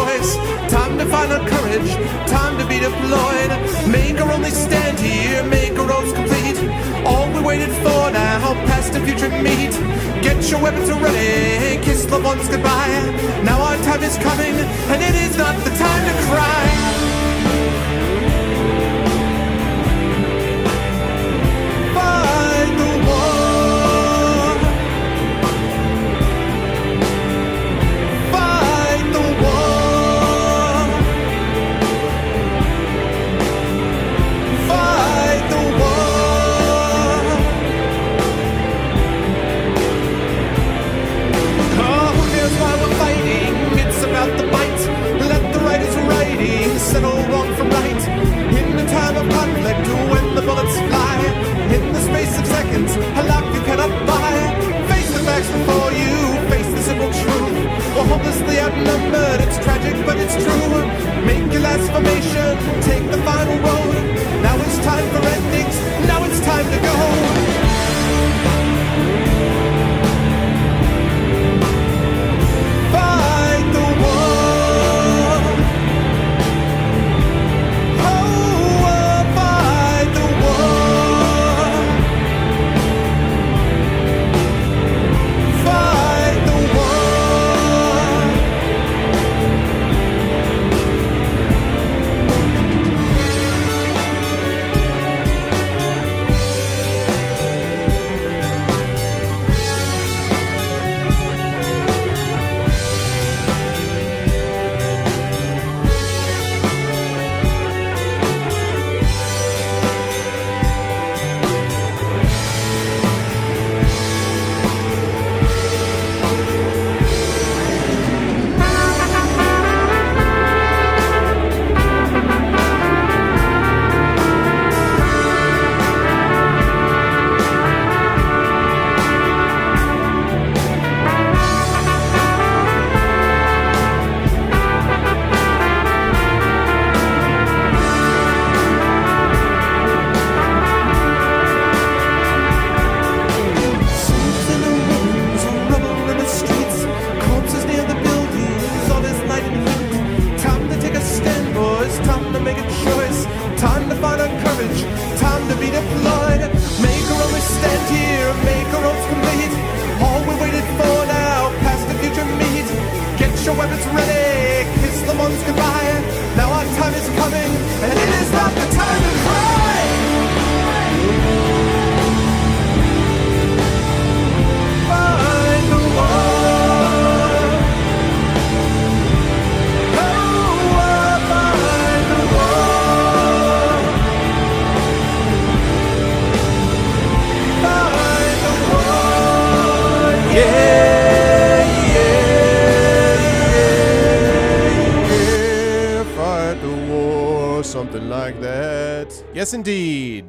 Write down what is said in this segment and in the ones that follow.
choice. Time to find our courage, time to be deployed. Make our only stand here, make our roads complete. All we waited for now, past and future meet. Get your weapons ready, kiss loved ones goodbye. Now our time is coming, and it is not the time to cry. Settle wrong from right. In the time of conflict, when the bullets fly, in the space of seconds, a life you cannot buy. Face the facts before you, face the simple truth. We're hopelessly outnumbered, it's tragic but it's true. Make your last formation, take the final road. Now it's time for endings, now it's time to go. Yes, indeed.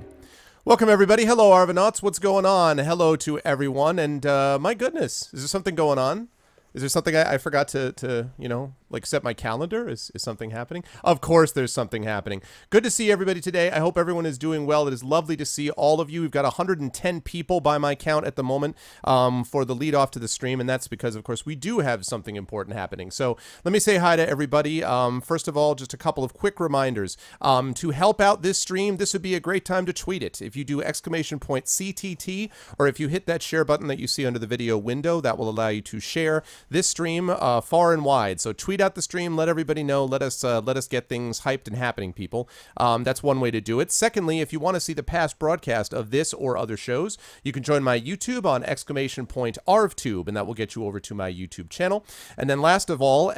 Welcome, everybody. Hello, Arvanauts. What's going on? Hello to everyone. And my goodness, is there something going on? Is there something I forgot to you know, like set my calendar? Is something happening? Of course there's something happening. Good to see everybody today. I hope everyone is doing well. It is lovely to see all of you. We've got 110 people by my count at the moment for the lead off to the stream, and that's because, of course, we do have something important happening. So let me say hi to everybody. First of all, just a couple of quick reminders. To help out this stream, this would be a great time to tweet it. If you do !CTT, or if you hit that share button that you see under the video window, that will allow you to share this stream far and wide. So tweet out the stream, let everybody know, let us get things hyped and happening, people. That's one way to do it. Secondly, if you want to see the past broadcast of this or other shows, you can join my YouTube on !ArvTube, and that will get you over to my YouTube channel. And then last of all,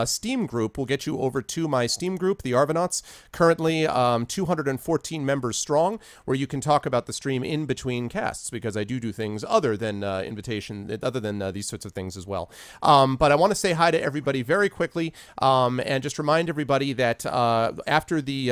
Steam group will get you over to my Steam group, the Arvanauts, currently 214 members strong, where you can talk about the stream in between casts, because I do things other than these sorts of things as well. But I want to say hi to everybody very quickly, and just remind everybody that after the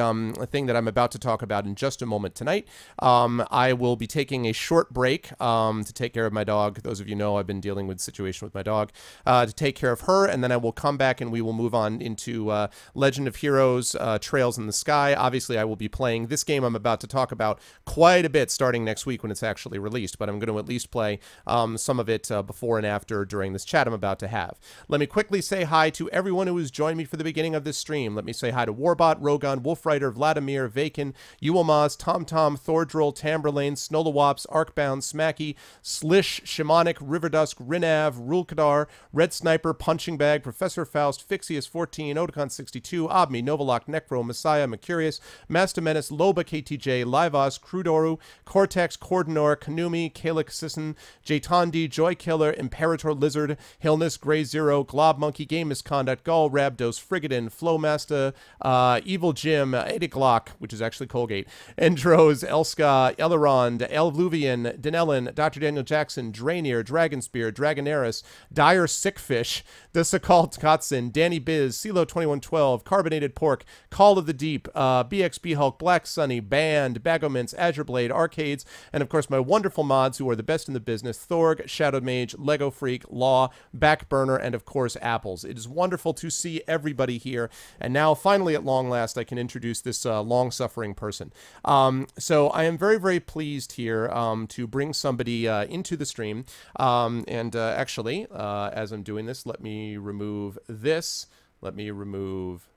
thing that I'm about to talk about in just a moment tonight, I will be taking a short break to take care of my dog. Those of you know I've been dealing with a situation with my dog, to take care of her, and then I will come back and we will move on into Legend of Heroes, Trails in the Sky. Obviously, I will be playing this game I'm about to talk about quite a bit starting next week when it's actually released, but I'm going to at least play some of it before and after during this chat I'm about to have. Let me quickly quickly say hi to everyone who has joined me for the beginning of this stream. Let me say hi to Warbot, Rogon, Wolfrider, Vladimir, Vakin, Yuamaz, TomTom, Thordrill, Tamberlane, Snowlawops, Arkbound, Smacky, Slish, Shamanic, Riverdusk, Rinav, Rulkadar, Red Sniper, Punching Bag, Professor Faust, Fixius14, Oticon62, Obmi, Novalock, Necro, Messiah, Mercurius, Master Menace, Loba, KTJ, Livos, Crudoru, Cortex, Cordonor, Kanumi, Kalik Sisson, Jatandi, Joy Killer, Imperator Lizard, Hillness, Grey Zero, Glob Monkey, Game Misconduct, Gull, Rabdos, Frigadin, Flowmaster, Evil Jim, Ediclock, which is actually Colgate, Endros, Elska, Elrond, Elvluvian, Denellen, Dr. Daniel Jackson, Draenier, Dragonspear, Dragonaris, Dire Sickfish, Desacalt Kotson, Danny Biz, CeeLo2112, Carbonated Pork, Call of the Deep, BXB Hulk, Black Sunny, Band, Bagoments, Azure Blade, Arcades, and of course my wonderful mods who are the best in the business, Thorg, Shadow Mage, Lego Freak, Law, Backburner, and of course Apples. It is wonderful to see everybody here, and now finally at long last I can introduce this long-suffering person. So I am very, very pleased here to bring somebody into the stream, and actually, as I'm doing this, let me remove this. Let me remove,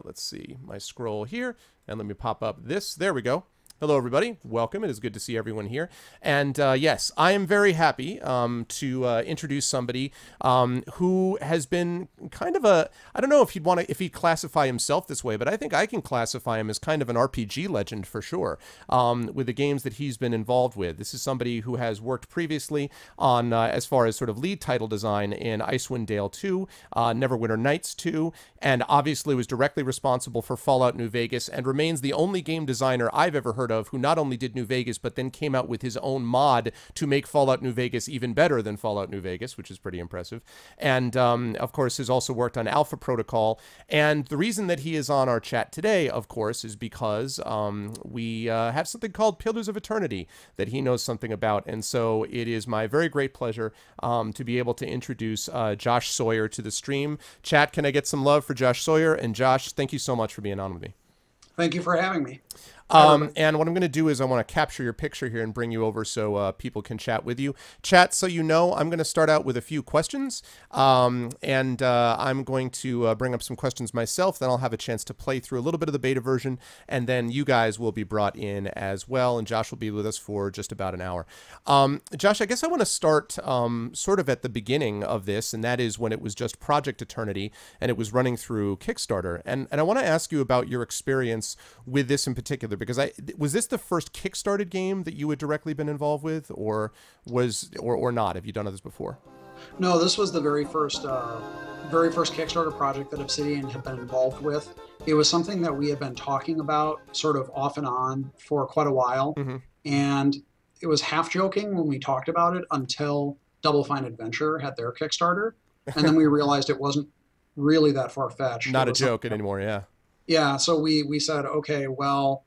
let's see, my scroll here, and let me pop up this. There we go. Hello, everybody. Welcome. It is good to see everyone here. And yes, I am very happy to introduce somebody who has been kind of a, I don't know if he'd classify himself this way, but I think I can classify him as kind of an RPG legend for sure with the games that he's been involved with. This is somebody who has worked previously on, as far as sort of lead title design in Icewind Dale 2, Neverwinter Nights 2, and obviously was directly responsible for Fallout New Vegas and remains the only game designer I've ever heard of who not only did New Vegas, but then came out with his own mod to make Fallout New Vegas even better than Fallout New Vegas, which is pretty impressive. And, of course, has also worked on Alpha Protocol. And the reason that he is on our chat today, of course, is because we have something called Pillars of Eternity that he knows something about. And so it is my very great pleasure to be able to introduce Josh Sawyer to the stream. Chat, can I get some love for Josh Sawyer? And Josh, thank you so much for being on with me. Thank you for having me. And what I'm going to do is I want to capture your picture here and bring you over so people can chat with you. Chat, so you know, I'm going to start out with a few questions, and I'm going to bring up some questions myself. Then I'll have a chance to play through a little bit of the beta version, and then you guys will be brought in as well, and Josh will be with us for just about an hour. Josh, I guess I want to start sort of at the beginning of this, and that is when it was just Project Eternity, and it was running through Kickstarter. And I want to ask you about your experience with this in particular, because was this the first Kickstarted game that you had directly been involved with, or not? Have you done this before? No, this was the very first Kickstarter project that Obsidian had been involved with. It was something that we had been talking about sort of off and on for quite a while, and it was half joking when we talked about it until Double Fine Adventure had their Kickstarter, and then we realized it wasn't really that far-fetched. Not a joke anymore, yeah. Yeah, so we said, okay, well,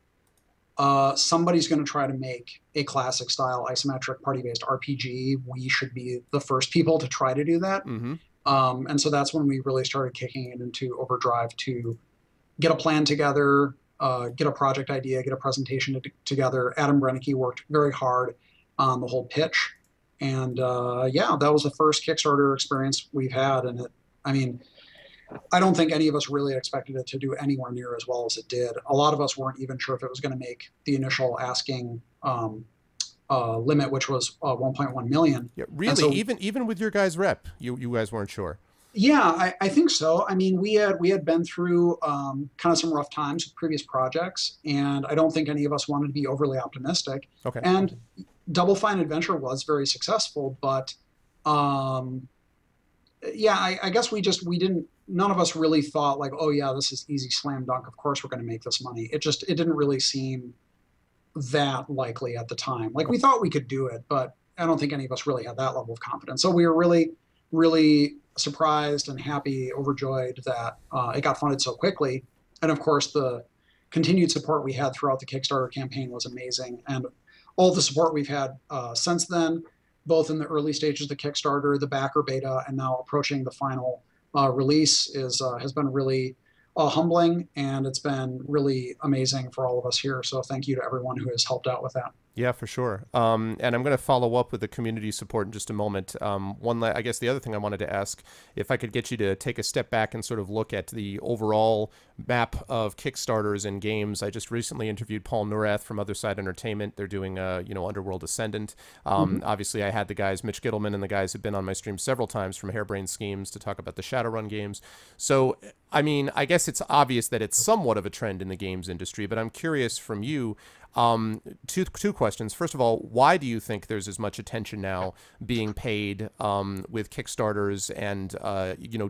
somebody's going to try to make a classic style isometric party-based RPG. We should be the first people to try to do that. And so that's when we really started kicking it into overdrive to get a plan together, get a project idea, get a presentation together. Adam Brennicky worked very hard on the whole pitch. And yeah, that was the first Kickstarter experience we've had. And I mean, I don't think any of us really expected it to do anywhere near as well as it did. A lot of us weren't even sure if it was going to make the initial asking limit, which was 1.1 million. Yeah, really, so, even with your guys' rep, you guys weren't sure. Yeah, I think so. I mean, we had been through kind of some rough times with previous projects, and I don't think any of us wanted to be overly optimistic. Okay. And Double Fine Adventure was very successful, but yeah, I guess we didn't. None of us really thought like, oh yeah, this is easy slam dunk. Of course we're going to make this money. It didn't really seem that likely at the time. Like we thought we could do it, but I don't think any of us really had that level of confidence. So we were really, really surprised and happy, overjoyed that it got funded so quickly. And of course the continued support we had throughout the Kickstarter campaign was amazing. And all the support we've had since then, both in the early stages of the Kickstarter, the backer beta, and now approaching the final release has been really humbling, and it's been really amazing for all of us here. So thank you to everyone who has helped out with that. Yeah, for sure. And I'm going to follow up with the community support in just a moment. I guess the other thing I wanted to ask, if I could get you to take a step back and sort of look at the overall map of Kickstarters and games. I just recently interviewed Paul Neurath from Other Side Entertainment. They're doing, Underworld Ascendant. Obviously, I had the guys, Mitch Gittleman, and the guys who've been on my stream several times from Harebrained Schemes to talk about the Shadowrun games. So, I mean, I guess it's obvious that it's somewhat of a trend in the games industry, but I'm curious from you, two questions. First of all, why do you think there's as much attention now being paid with Kickstarters and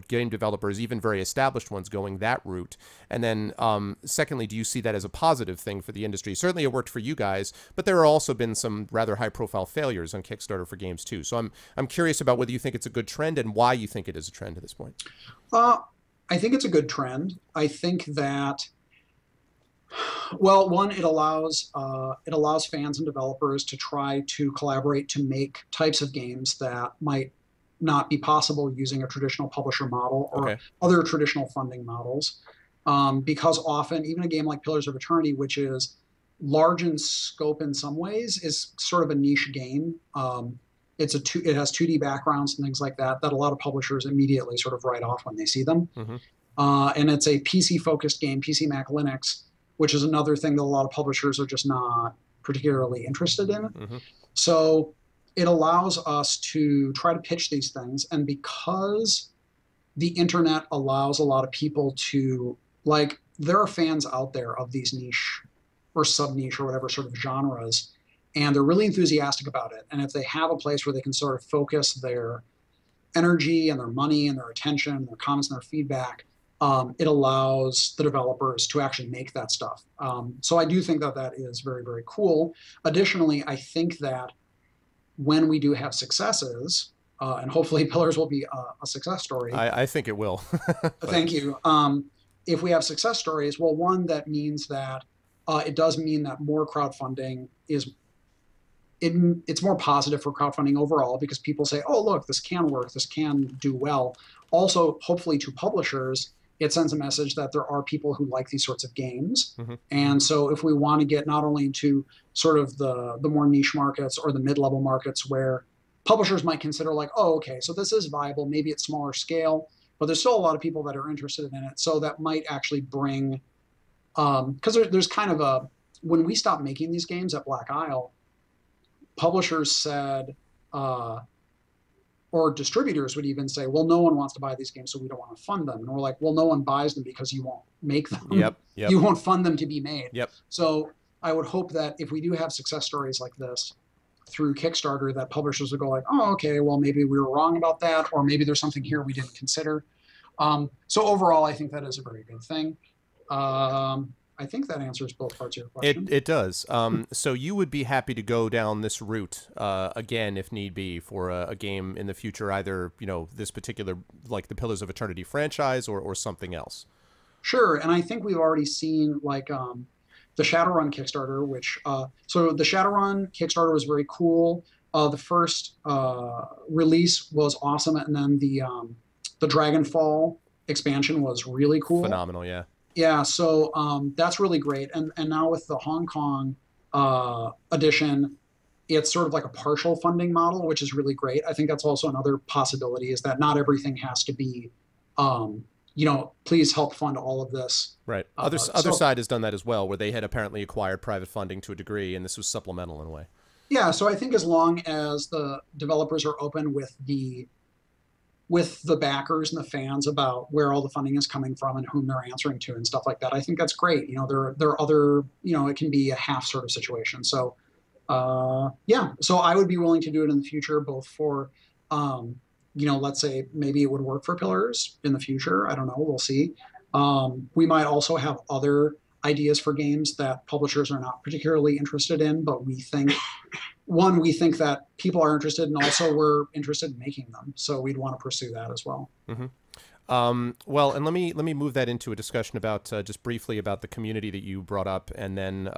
game developers, even very established ones, going that route? And then secondly, do you see that as a positive thing for the industry? Certainly it worked for you guys, but there have also been some rather high-profile failures on Kickstarter for games too. So I'm curious about whether you think it's a good trend and why you think it is a trend at this point. I think it's a good trend. I think that, well, one, it allows fans and developers to try to collaborate to make types of games that might not be possible using a traditional publisher model or other traditional funding models. Because often, even a game like Pillars of Eternity, which is large in scope in some ways, is sort of a niche game. It has 2D backgrounds and things like that a lot of publishers immediately sort of write off when they see them. And it's a PC-focused game, PC, Mac, Linux, which is another thing that a lot of publishers are just not particularly interested in. So it allows us to try to pitch these things. And because the internet allows a lot of people to, like, there are fans out there of these niche or sub-niche or whatever sort of genres, and they're really enthusiastic about it. And if they have a place where they can sort of focus their energy and their money and their attention and their comments and their feedback, it allows the developers to actually make that stuff. So I do think that that is very, very cool. Additionally, I think that when we do have successes, and hopefully Pillars will be a success story. I think it will. Thank you. If we have success stories, well, one, that means that it does mean that more crowdfunding it's more positive for crowdfunding overall, because people say, oh, look, this can work, this can do well. Also, hopefully to publishers, it sends a message that there are people who like these sorts of games. And so if we want to get not only into sort of the more niche markets or the mid-level markets where publishers might consider like, oh, okay, so this is viable, maybe it's smaller scale, but there's still a lot of people that are interested in it. So that might actually bring, because there's kind of when we stopped making these games at Black Isle, publishers said, or distributors would even say, well, no one wants to buy these games, so we don't want to fund them. And we're like, well, no one buys them because you won't make them. You won't fund them to be made. So I would hope that if we do have success stories like this through Kickstarter, that publishers will go like, oh, okay, well, maybe we were wrong about that, or maybe there's something here we didn't consider. So overall, I think that is a very good thing. I think that answers both parts of your question. It does. So you would be happy to go down this route again, if need be, for a game in the future, either, this particular, like the Pillars of Eternity franchise or something else? Sure. And I think we've already seen like the Shadowrun Kickstarter, which, so the Shadowrun Kickstarter was very cool. The first release was awesome. And then the Dragonfall expansion was really cool. Phenomenal, yeah. Yeah, so that's really great. And now with the Hong Kong edition, it's sort of like a partial funding model, which is really great. I think that's also another possibility, is that not everything has to be, please help fund all of this. Right. Other side has done that as well, where they had apparently acquired private funding to a degree, and this was supplemental in a way. Yeah, so I think as long as the developers are open with the backers and the fans about where all the funding is coming from and whom they're answering to and stuff like that, I think that's great. There are other, it can be a half sort of situation. So, yeah, so I would be willing to do it in the future, both for, let's say maybe it would work for Pillars in the future. I don't know. We'll see. We might also have other ideas for games that publishers are not particularly interested in, but we think that people are interested, and also we're interested in making them. So we'd want to pursue that as well. Well, and let me move that into a discussion about just briefly about the community that you brought up, and then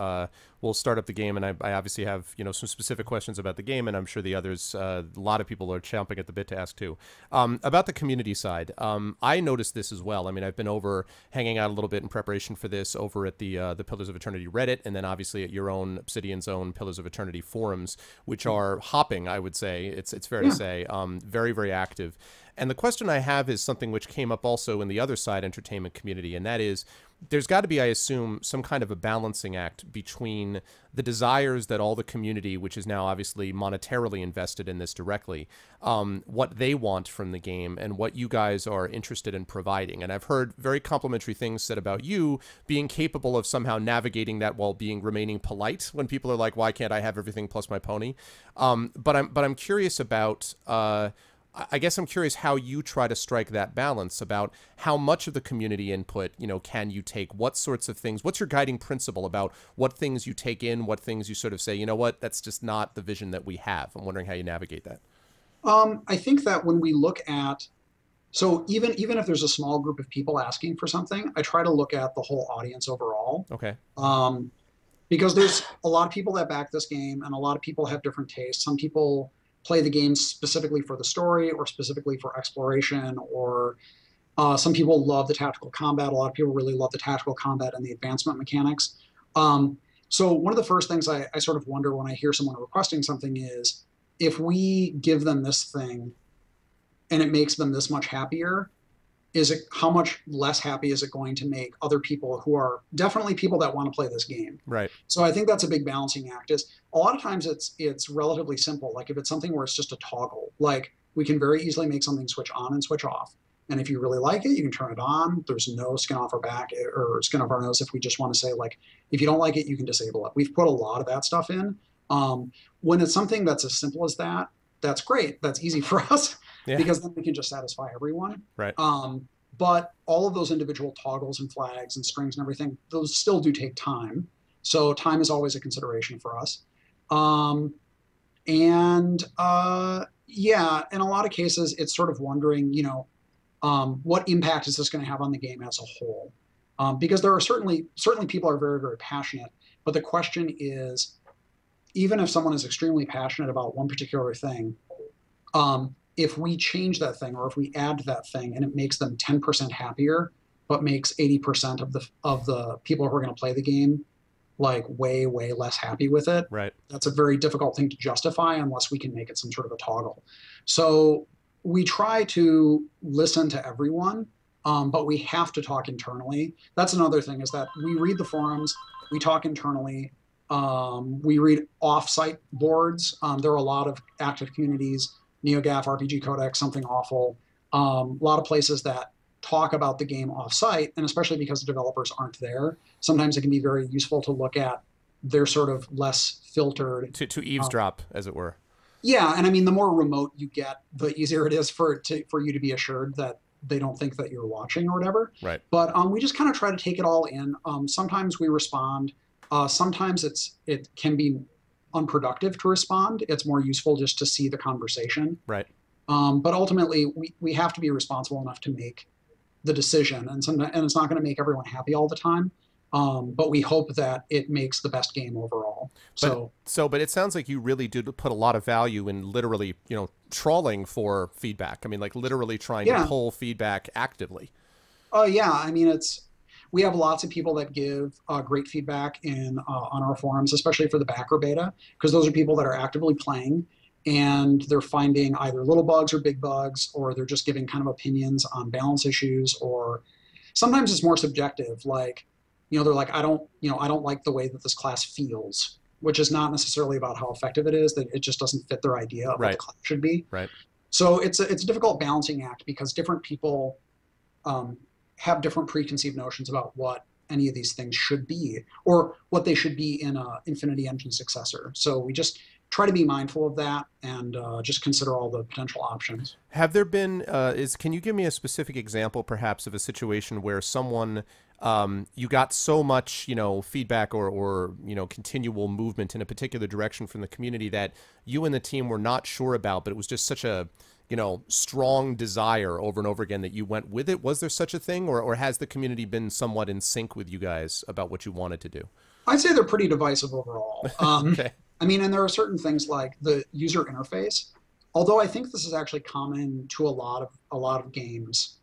we'll we'll start up the game, and I obviously have, you know, some specific questions about the game, and I'm sure the others, a lot of people are chomping at the bit to ask too. About the community side, I noticed this as well. I mean, I've been over hanging out a little bit in preparation for this over at the Pillars of Eternity Reddit, and then obviously at your own Obsidian's own Pillars of Eternity forums, which are hopping, I would say. It's fair to say, very, very active. And the question I have is something which came up also in the other side entertainment community, and that is, there's got to be, I assume, some kind of a balancing act between the desires that all the community, which is now obviously monetarily invested in this directly, what they want from the game and what you guys are interested in providing. And I've heard very complimentary things said about you being capable of somehow navigating that while remaining polite when people are like, why can't I have everything plus my pony? But I'm curious about... I guess I'm curious how you try to strike that balance about how much of the community input, you know, can you take, what sorts of things, what's your guiding principle about what things you take in, what things you sort of say, you know what, that's just not the vision that we have. I'm wondering how you navigate that. I think that when we look at, so even if there's a small group of people asking for something, I try to look at the whole audience overall. Okay. Because there's a lot of people that back this game and a lot of people have different tastes. Some people play the game specifically for the story or specifically for exploration, or some people love the tactical combat. A lot of people really love the tactical combat and the advancement mechanics. So one of the first things I sort of wonder when I hear someone requesting something is, if we give them this thing and it makes them this much happier, how much less happy is it going to make other people who are definitely people that want to play this game? Right. So I think that's a big balancing act. Is a lot of times it's relatively simple. Like if it's something where it's just a toggle, like we can very easily make something switch on and switch off. And if you really like it, you can turn it on. There's no skin off our back or skin off our nose if we just want to say, like, if you don't like it, you can disable it. We've put a lot of that stuff in. When it's something that's as simple as that, that's great. That's easy for us. Yeah. Because then we can just satisfy everyone. Right. But all of those individual toggles and flags and strings and everything, those still do take time. So time is always a consideration for us. Yeah, in a lot of cases, it's sort of wondering, you know, what impact is this going to have on the game as a whole? Because there are certainly people are very, very passionate. But the question is, even if someone is extremely passionate about one particular thing, if we change that thing or if we add that thing and it makes them 10% happier, but makes 80% of the people who are going to play the game like way, way less happy with it, right, that's a very difficult thing to justify unless we can make it some sort of a toggle. So we try to listen to everyone, but we have to talk internally. That's another thing, is that we read the forums, we talk internally, we read off-site boards. There are a lot of active communities, NeoGAF, RPG Codex, Something Awful, a lot of places that talk about the game off-site, and especially because the developers aren't there, sometimes it can be very useful to look at their sort of less filtered... To eavesdrop, as it were. Yeah, and I mean, the more remote you get, the easier it is for you to be assured that they don't think that you're watching or whatever. Right. But we just kind of try to take it all in. Sometimes we respond. Sometimes it can be unproductive to respond. It's more useful just to see the conversation. Right. But ultimately, we have to be responsible enough to make the decision, and it's not going to make everyone happy all the time. But we hope that it makes the best game overall. But it sounds like you really do put a lot of value in literally, you know, trawling for feedback. I mean, like literally trying to pull feedback actively. Yeah, I mean, we have lots of people that give great feedback on our forums, especially for the backer beta, because those are people that are actively playing and they're finding either little bugs or big bugs, or they're just giving kind of opinions on balance issues, or sometimes it's more subjective. Like, you know, they're like, I don't like the way that this class feels, which is not necessarily about how effective it is, that it just doesn't fit their idea of what the class should be. Right. So it's a difficult balancing act, because different people have different preconceived notions about what any of these things should be, or what they should be in a Infinity Engine successor. So we just try to be mindful of that and just consider all the potential options. Have there been, can you give me a specific example perhaps of a situation where someone, you got so much, you know, feedback or, you know, continual movement in a particular direction from the community that you and the team were not sure about, but it was just such a, strong desire over and over again that you went with it? Was there such a thing, or has the community been somewhat in sync with you guys about what you wanted to do? I'd say they're pretty divisive overall. Okay. I mean, and there are certain things like the user interface. Although I think this is actually common to a lot of games.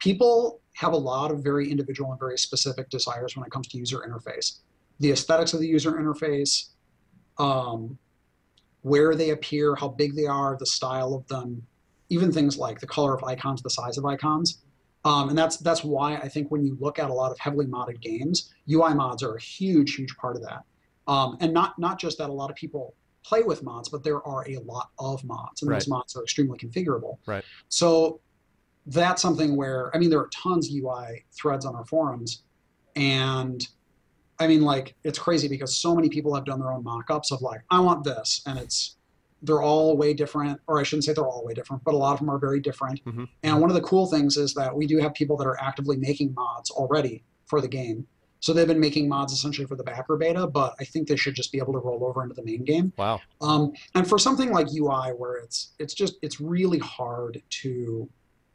People have a lot of very individual and very specific desires when it comes to user interface. The aesthetics of the user interface, where they appear, how big they are, the style of them, even things like the color of icons, the size of icons. And that's why I think when you look at a lot of heavily modded games, UI mods are a huge, huge part of that. And not just that a lot of people play with mods, but there are a lot of mods, and those mods are extremely configurable. Right. So that's something where, I mean, there are tons of UI threads on our forums, and I mean, like, it's crazy because so many people have done their own mock-ups of like, I want this, and they're all way different, or I shouldn't say they're all way different, but a lot of them are very different. Mm-hmm. And one of the cool things is that we do have people that are actively making mods already for the game. So they've been making mods essentially for the backer beta, but I think they should just be able to roll over into the main game. Wow. And for something like UI, where it's really hard to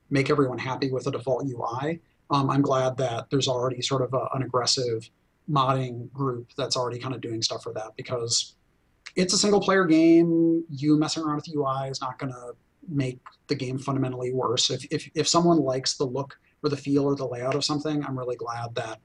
make everyone happy with a default UI, I'm glad that there's already sort of an aggressive modding group that's already kind of doing stuff for that, because it's a single player game. You messing around with the UI is not going to make the game fundamentally worse. If someone likes the look or the feel or the layout of something, I'm really glad that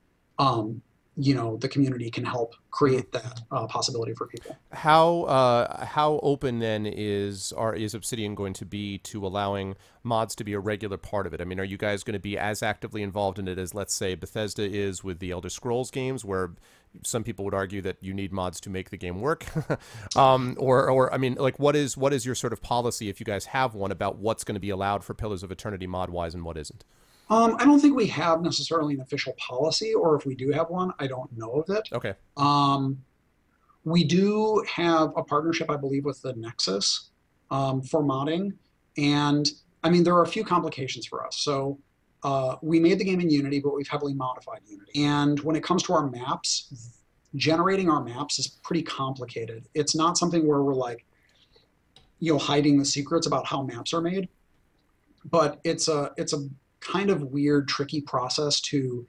the community can help create that possibility for people. How open then is Obsidian going to be to allowing mods to be a regular part of it? I mean, are you guys going to be as actively involved in it as, let's say, Bethesda is with the Elder Scrolls games, where some people would argue that you need mods to make the game work? or I mean, like, what is your sort of policy, if you guys have one, about what's going to be allowed for Pillars of Eternity mod-wise and what isn't? I don't think we have necessarily an official policy, or if we do have one, I don't know of it. Okay. We do have a partnership, I believe, with the Nexus for modding. And I mean, there are a few complications for us. So we made the game in Unity, but we've heavily modified Unity. And when it comes to our maps, generating our maps is pretty complicated. It's not something where we're like, hiding the secrets about how maps are made. But it's a kind of weird, tricky process to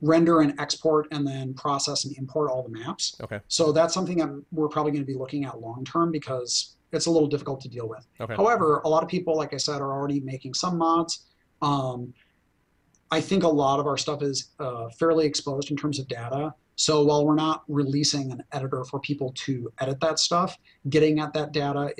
render and export and then process and import all the maps. Okay. So that's something that we're probably going to be looking at long term, because it's a little difficult to deal with. Okay. However, a lot of people, like I said, are already making some mods. I think a lot of our stuff is fairly exposed in terms of data. So while we're not releasing an editor for people to edit that stuff, getting at that data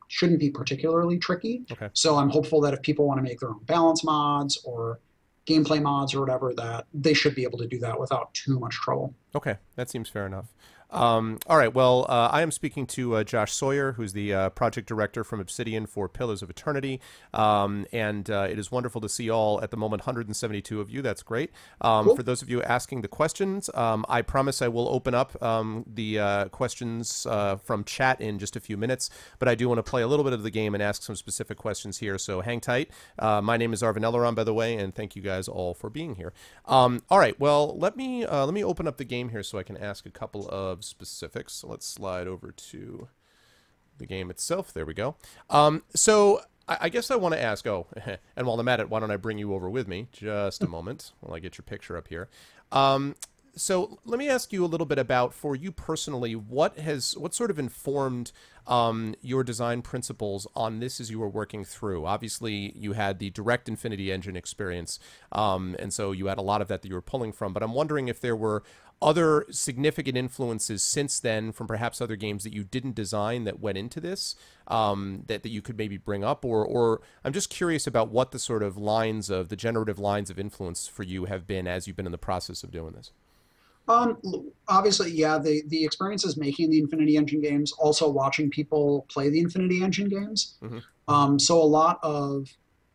shouldn't be particularly tricky. Okay. So I'm hopeful that if people want to make their own balance mods or gameplay mods or whatever, that they should be able to do that without too much trouble. Okay, that seems fair enough. All right, well, I am speaking to Josh Sawyer, who's the project director from Obsidian for Pillars of Eternity, and it is wonderful to see all, at the moment, 172 of you. That's great. Cool. For those of you asking the questions, I promise I will open up the questions from chat in just a few minutes, but I do want to play a little bit of the game and ask some specific questions here, so hang tight. My name is Arvin Elleron, by the way, and thank you guys all for being here. All right, well, let me open up the game here so I can ask a couple of specifics. So let's slide over to the game itself. There we go. So I guess I want to ask, and while I'm at it, why don't I bring you over with me? Just a moment while I get your picture up here. So let me ask you a little bit about, for you personally, what sort of informed your design principles on this as you were working through? Obviously, you had the direct Infinity Engine experience, and so you had a lot of that you were pulling from, but I'm wondering if there were other significant influences since then from perhaps other games that you didn't design that went into this, that you could maybe bring up, or I'm just curious about what the sort of the generative lines of influence for you have been as you've been in the process of doing this. Obviously, yeah, the experiences making the Infinity Engine games, also watching people play the Infinity Engine games. Mm-hmm. So a lot of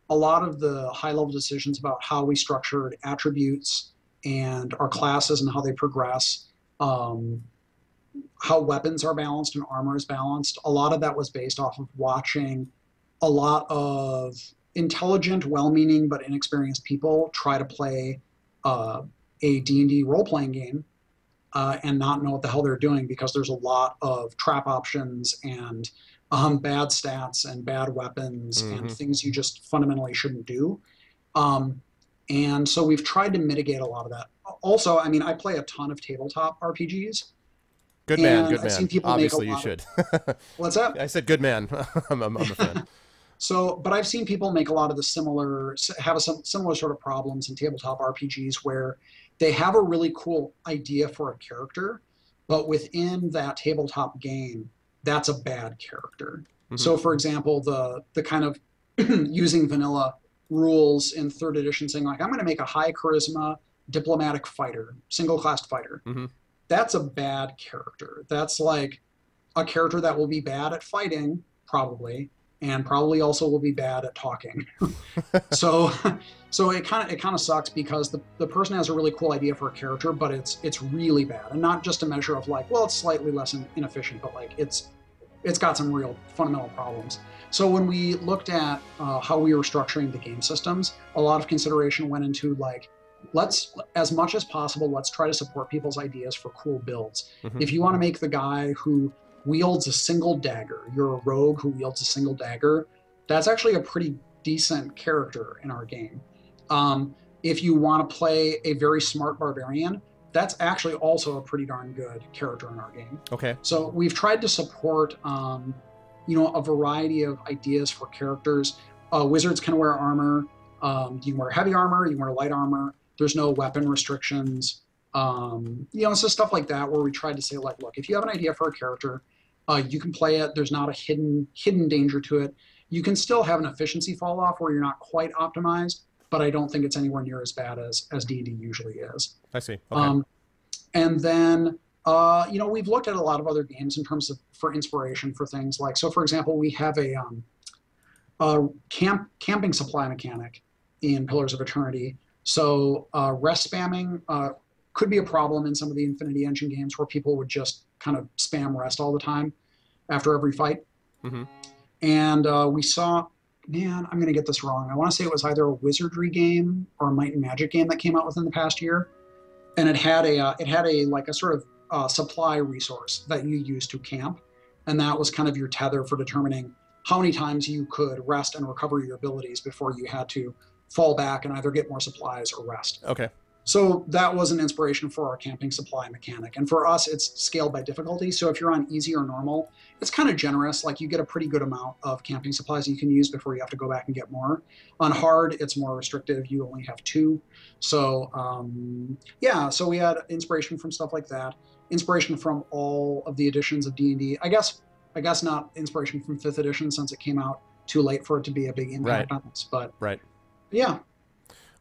the high-level decisions about how we structured attributes and our classes and how they progress, how weapons are balanced and armor is balanced, a lot of that was based off of watching a lot of intelligent, well-meaning, but inexperienced people try to play a D&D role-playing game and not know what the hell they're doing, because there's a lot of trap options and bad stats and bad weapons Mm-hmm. and things you just fundamentally shouldn't do. Um, and so we've tried to mitigate a lot of that. Also, I mean, I play a ton of tabletop RPGs, Good man, and good I've seen man. people make a Obviously, you lot of should. what's that? I said good man. I'm a fan. So, but I've seen people make a lot of the similar, have some similar sort of problems in tabletop RPGs where they have a really cool idea for a character, but within that tabletop game, that's a bad character. Mm-hmm. So, for example, the kind of using vanilla rules in third edition, saying like, I'm going to make a high charisma diplomatic fighter, single class fighter. Mm-hmm. That's a bad character. That's like a character that will be bad at fighting, probably, and probably also will be bad at talking. so so it kind of sucks because the person has a really cool idea for a character, but it's really bad. And not just a measure of like, well, it's slightly less inefficient, but like it's got some real fundamental problems. So when we looked at how we were structuring the game systems, a lot of consideration went into like, let's, as much as possible, let's try to support people's ideas for cool builds. Mm-hmm. If you want to make the guy who wields a single dagger, you're a rogue who wields a single dagger, that's actually a pretty decent character in our game. If you want to play a very smart barbarian, that's actually also a pretty darn good character in our game. Okay. So we've tried to support, a variety of ideas for characters. Wizards can wear armor. You can wear heavy armor. You can wear light armor. There's no weapon restrictions. So stuff like that where we tried to say like, look, if you have an idea for a character, you can play it. There's not a hidden danger to it. You can still have an efficiency fall off where you're not quite optimized, but I don't think it's anywhere near as bad as D&D usually is. I see. Okay. And then, we've looked at a lot of other games in terms of for inspiration for things like, so for example, we have a camping supply mechanic in Pillars of Eternity. So rest spamming could be a problem in some of the Infinity Engine games where people would just kind of spam rest all the time after every fight. Mm-hmm. And we saw, man, I'm going to get this wrong. I want to say it was either a Wizardry game or a Might and Magic game that came out within the past year, and it had a like a sort of supply resource that you use to camp, and that was kind of your tether for determining how many times you could rest and recover your abilities before you had to fall back and either get more supplies or rest. Okay. So that was an inspiration for our camping supply mechanic. And for us, it's scaled by difficulty. So if you're on easy or normal, it's kind of generous. Like you get a pretty good amount of camping supplies you can use before you have to go back and get more. On hard, it's more restrictive. You only have 2. So so we had inspiration from stuff like that. Inspiration from all of the editions of D&D. I guess not inspiration from 5th edition since it came out too late for it to be a big impact on us. But right. Yeah.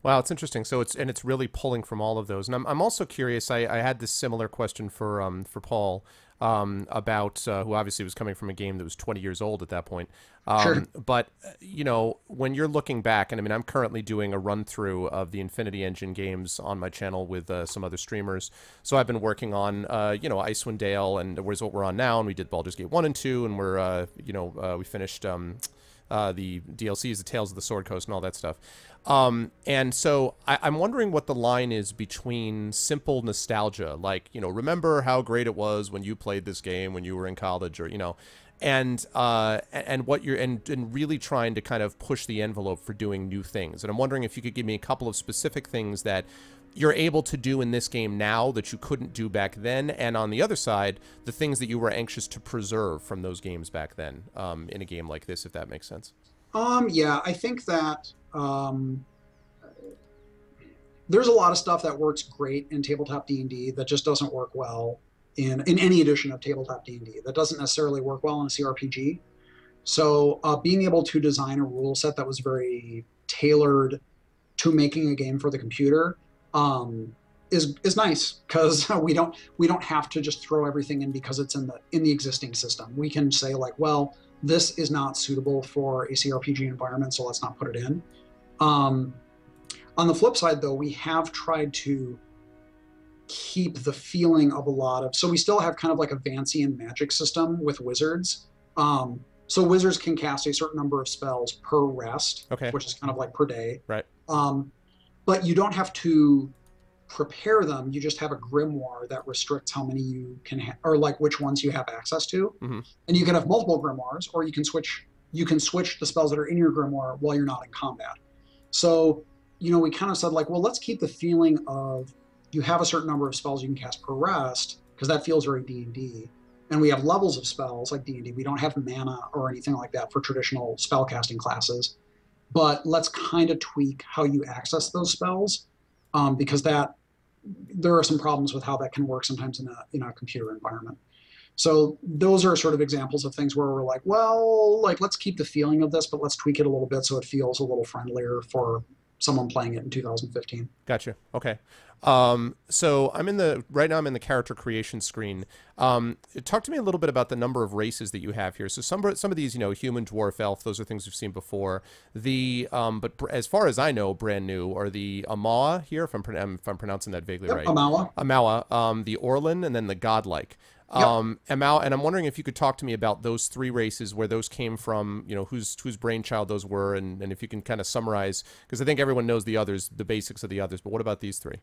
Wow, it's interesting. So it's really pulling from all of those. And I'm also curious. I had this similar question for Paul about who obviously was coming from a game that was 20 years old at that point. Sure. But when you're looking back, and I mean, I'm currently doing a run through of the Infinity Engine games on my channel with some other streamers. So I've been working on Icewind Dale, and where's what we're on now, and we did Baldur's Gate 1 and 2, and we're we finished the DLCs, the Tales of the Sword Coast, and all that stuff. And so I'm wondering what the line is between simple nostalgia, like, remember how great it was when you played this game when you were in college, or, and what you're, and really trying to kind of push the envelope for doing new things. And I'm wondering if you could give me a couple of specific things that you're able to do in this game now that you couldn't do back then, and on the other side, the things that you were anxious to preserve from those games back then, in a game like this, if that makes sense. Yeah, I think that there's a lot of stuff that works great in tabletop D&D that just doesn't work well in any edition of tabletop D&D. That doesn't necessarily work well in a CRPG. So being able to design a rule set that was very tailored to making a game for the computer is nice, because we don't have to just throw everything in because it's in the existing system. We can say like, well, this is not suitable for a CRPG environment, so let's not put it in. On the flip side, though, we have tried to keep the feeling of a lot of, so we still have kind of like a Vancian magic system with wizards. So wizards can cast a certain number of spells per rest, okay, which is kind of like per day. Right. But you don't have to prepare them. You just have a grimoire that restricts how many you can or like which ones you have access to. Mm-hmm. And you can have multiple grimoires, or you can switch the spells that are in your grimoire while you're not in combat. So, you know, we kind of said like, well, let's keep the feeling of you have a certain number of spells you can cast per rest, because that feels very D&D. And we have levels of spells like D&D. We don't have mana or anything like that for traditional spell casting classes. But let's kind of tweak how you access those spells, because there are some problems with how that can work sometimes in a computer environment. So those are sort of examples of things where we're like, well, like let's keep the feeling of this, but let's tweak it a little bit so it feels a little friendlier for someone playing it in 2015. Gotcha. Okay. So right now I'm in the character creation screen. Talk to me a little bit about the number of races that you have here. So some of these, you know, human, dwarf, elf, those are things we've seen before. But as far as I know, brand new are the Amawa here, if I'm pronouncing that vaguely right. Amawa, the Orlin, and then the Godlike. And I'm wondering if you could talk to me about those three races, where those came from, you know, whose brainchild those were, and if you can kind of summarize, because I think everyone knows the others, the basics of the others, but what about these three?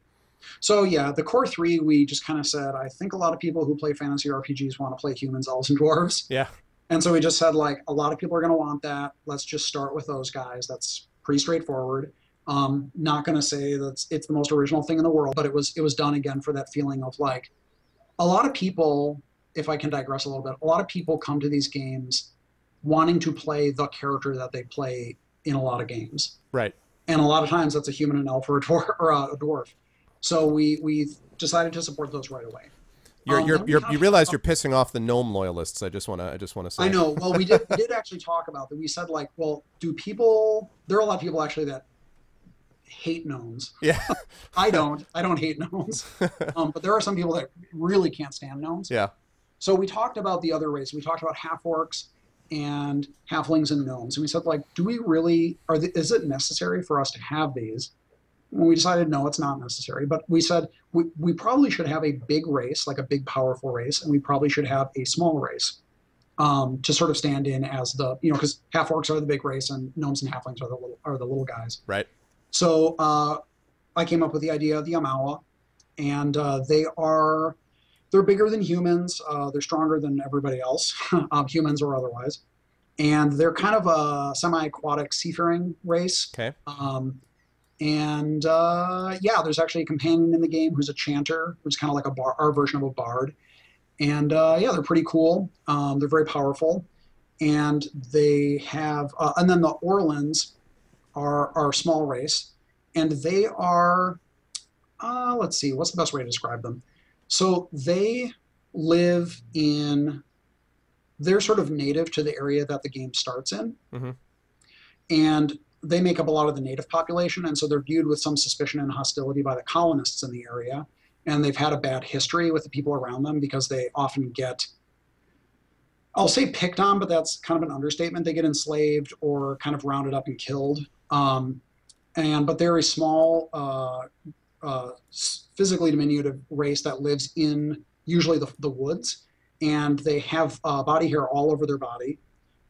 So yeah, the core three, we just kind of said, I think a lot of people who play fantasy RPGs want to play humans, elves, and dwarves. Yeah. And so we just said, like, a lot of people are going to want that. Let's just start with those guys. That's pretty straightforward. Not going to say that it's the most original thing in the world, but it was done again for that feeling of like, a lot of people, if I can digress a little bit, a lot of people come to these games wanting to play the character that they play in a lot of games. Right. And a lot of times that's a human, an elf, or a dwarf. So we decided to support those right away. You realize you're pissing off the gnome loyalists. I just want to say. I know. Well, we did actually talk about that. We said like, well, there are a lot of people actually that hate gnomes. Yeah. I don't hate gnomes. But there are some people that really can't stand gnomes. Yeah. So we talked about the other race. We talked about half-orcs and halflings and gnomes. And we said, like, do we really, is it necessary for us to have these? And we decided, no, it's not necessary. But we said we probably should have a big race, like a big, powerful race, and we probably should have a small race to sort of stand in as the, you know, because half-orcs are the big race and gnomes and halflings are the little guys. Right. So I came up with the idea of the Amawa, and they're bigger than humans. They're stronger than everybody else, humans or otherwise. And they're kind of a semi-aquatic seafaring race. Okay. There's actually a companion in the game who's a chanter, who's kind of like our version of a bard. And they're pretty cool. They're very powerful. And they have, and then the Orlins are a small race. And they are, let's see, what's the best way to describe them? So they live they're sort of native to the area that the game starts in. Mm-hmm. And they make up a lot of the native population. And so they're viewed with some suspicion and hostility by the colonists in the area. And they've had a bad history with the people around them because they often get, I'll say picked on, but that's kind of an understatement. They get enslaved or kind of rounded up and killed. But they're a small, physically diminutive race that lives in usually the woods, and they have body hair all over their body,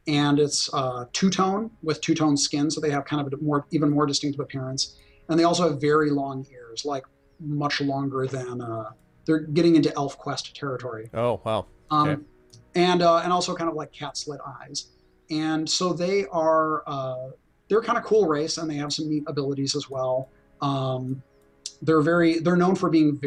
and it's two-tone with two-tone skin, so they have kind of even more distinctive appearance, and they also have very long ears, like much longer than they're getting into elf quest territory. Oh wow. Okay. And also kind of like cat slit eyes, and so they're kind of cool race, and they have some neat abilities as well. They're known for being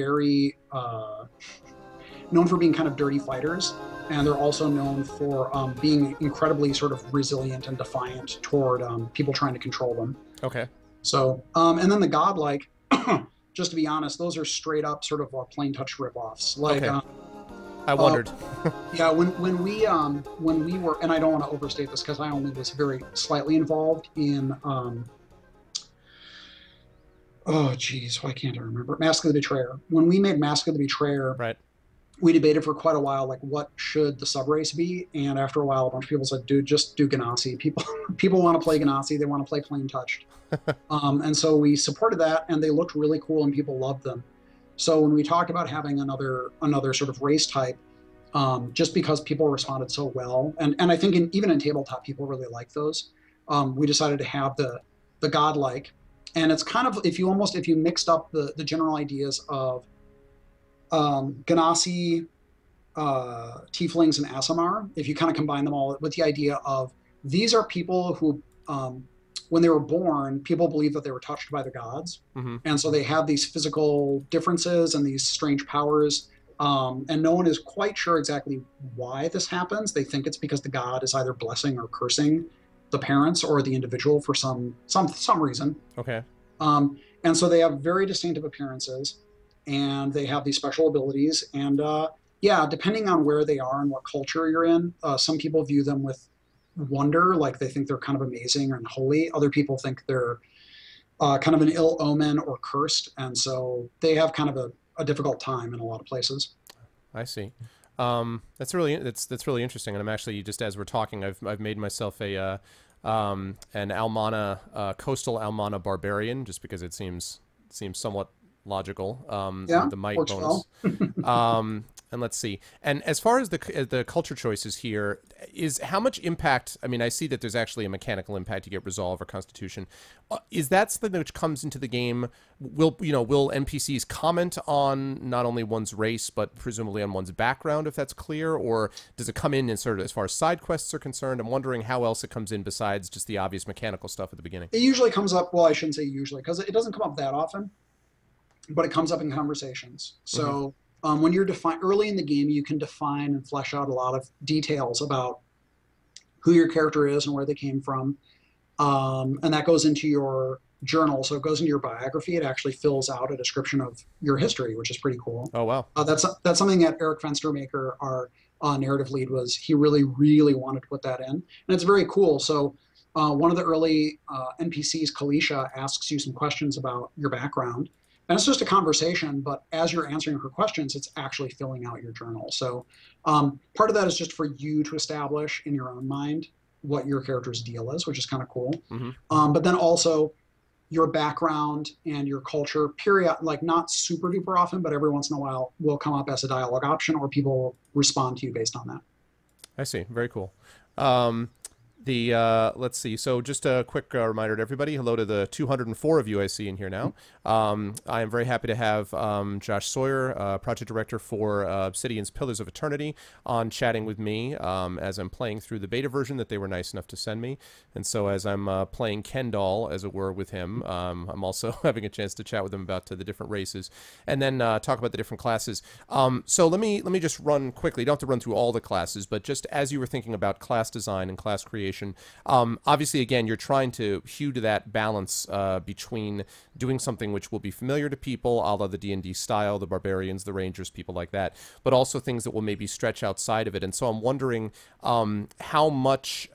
kind of dirty fighters, and they're also known for being incredibly sort of resilient and defiant toward people trying to control them. Okay. So, and then the godlike, just to be honest, those are straight up sort of plain touch ripoffs. Like, okay. I wondered. Yeah, when we were, and I don't want to overstate this because I only was very slightly involved in. Oh geez, why can't I remember? Mask of the Betrayer. When we made Mask of the Betrayer, right, we debated for quite a while, like what should the subrace be? And after a while, a bunch of people said, "Dude, just do Ganassi." People want to play Ganassi. They want to play plain touched. And so we supported that, and they looked really cool, and people loved them. So when we talked about having another sort of race type, just because people responded so well, and I think even in tabletop, people really like those. We decided to have the godlike. And it's kind of, if you mixed up the general ideas of Ganassi, Tieflings, and Aasimar, if you kind of combine them all with the idea of these are people who, when they were born, people believed that they were touched by the gods. Mm-hmm. And so they have these physical differences and these strange powers. And no one is quite sure exactly why this happens. They think it's because the god is either blessing or cursing the parents or the individual for some reason. Okay. And so they have very distinctive appearances, and they have these special abilities. And yeah, depending on where they are and what culture you're in, some people view them with wonder, like they think they're kind of amazing and holy. Other people think they're kind of an ill omen or cursed, and so they have kind of a difficult time in a lot of places. I see. That's really interesting. And I'm actually, just as we're talking, I've made myself an Almana coastal Almana barbarian, just because it seems somewhat logical. Yeah, with the might works bonus. well. And let's see. And as far as the culture choices here, is how much impact? I mean, I see that there's actually a mechanical impact. You get resolve or constitution. Is that something which comes into the game? Will NPCs comment on not only one's race but presumably on one's background, if that's clear, or does it come in sort of as far as side quests are concerned? I'm wondering how else it comes in besides just the obvious mechanical stuff at the beginning. It usually comes up. Well, I shouldn't say usually, because it doesn't come up that often, but it comes up in conversations. So. When you're early in the game, you can define and flesh out a lot of details about who your character is and where they came from. And that goes into your journal. So it goes into your biography. It actually fills out a description of your history, which is pretty cool. Oh, wow. That's something that Eric Fenstermaker, our narrative lead, he really, really wanted to put that in. And it's very cool. So one of the early NPCs, Kalisha, asks you some questions about your background. And it's just a conversation, but as you're answering her questions, it's actually filling out your journal. So part of that is just for you to establish in your own mind what your character's deal is, which is kind of cool. Mm-hmm. But then also your background and your culture, like not super duper often, but every once in a while will come up as a dialogue option, or people will respond to you based on that. I see. Very cool. Let's see. So just a quick reminder to everybody. Hello to the 204 of you I see in here now. I am very happy to have Josh Sawyer, project director for Obsidian's Pillars of Eternity, on chatting with me as I'm playing through the beta version that they were nice enough to send me. And so as I'm playing Kendall, as it were, with him, I'm also having a chance to chat with him about the different races, and then talk about the different classes. So let me just run quickly. You don't have to run through all the classes, but just as you were thinking about class design and class creation, obviously, again, you're trying to hew to that balance between doing something which will be familiar to people, a la the D&D style, the barbarians, the rangers, people like that, but also things that will maybe stretch outside of it. And so I'm wondering how much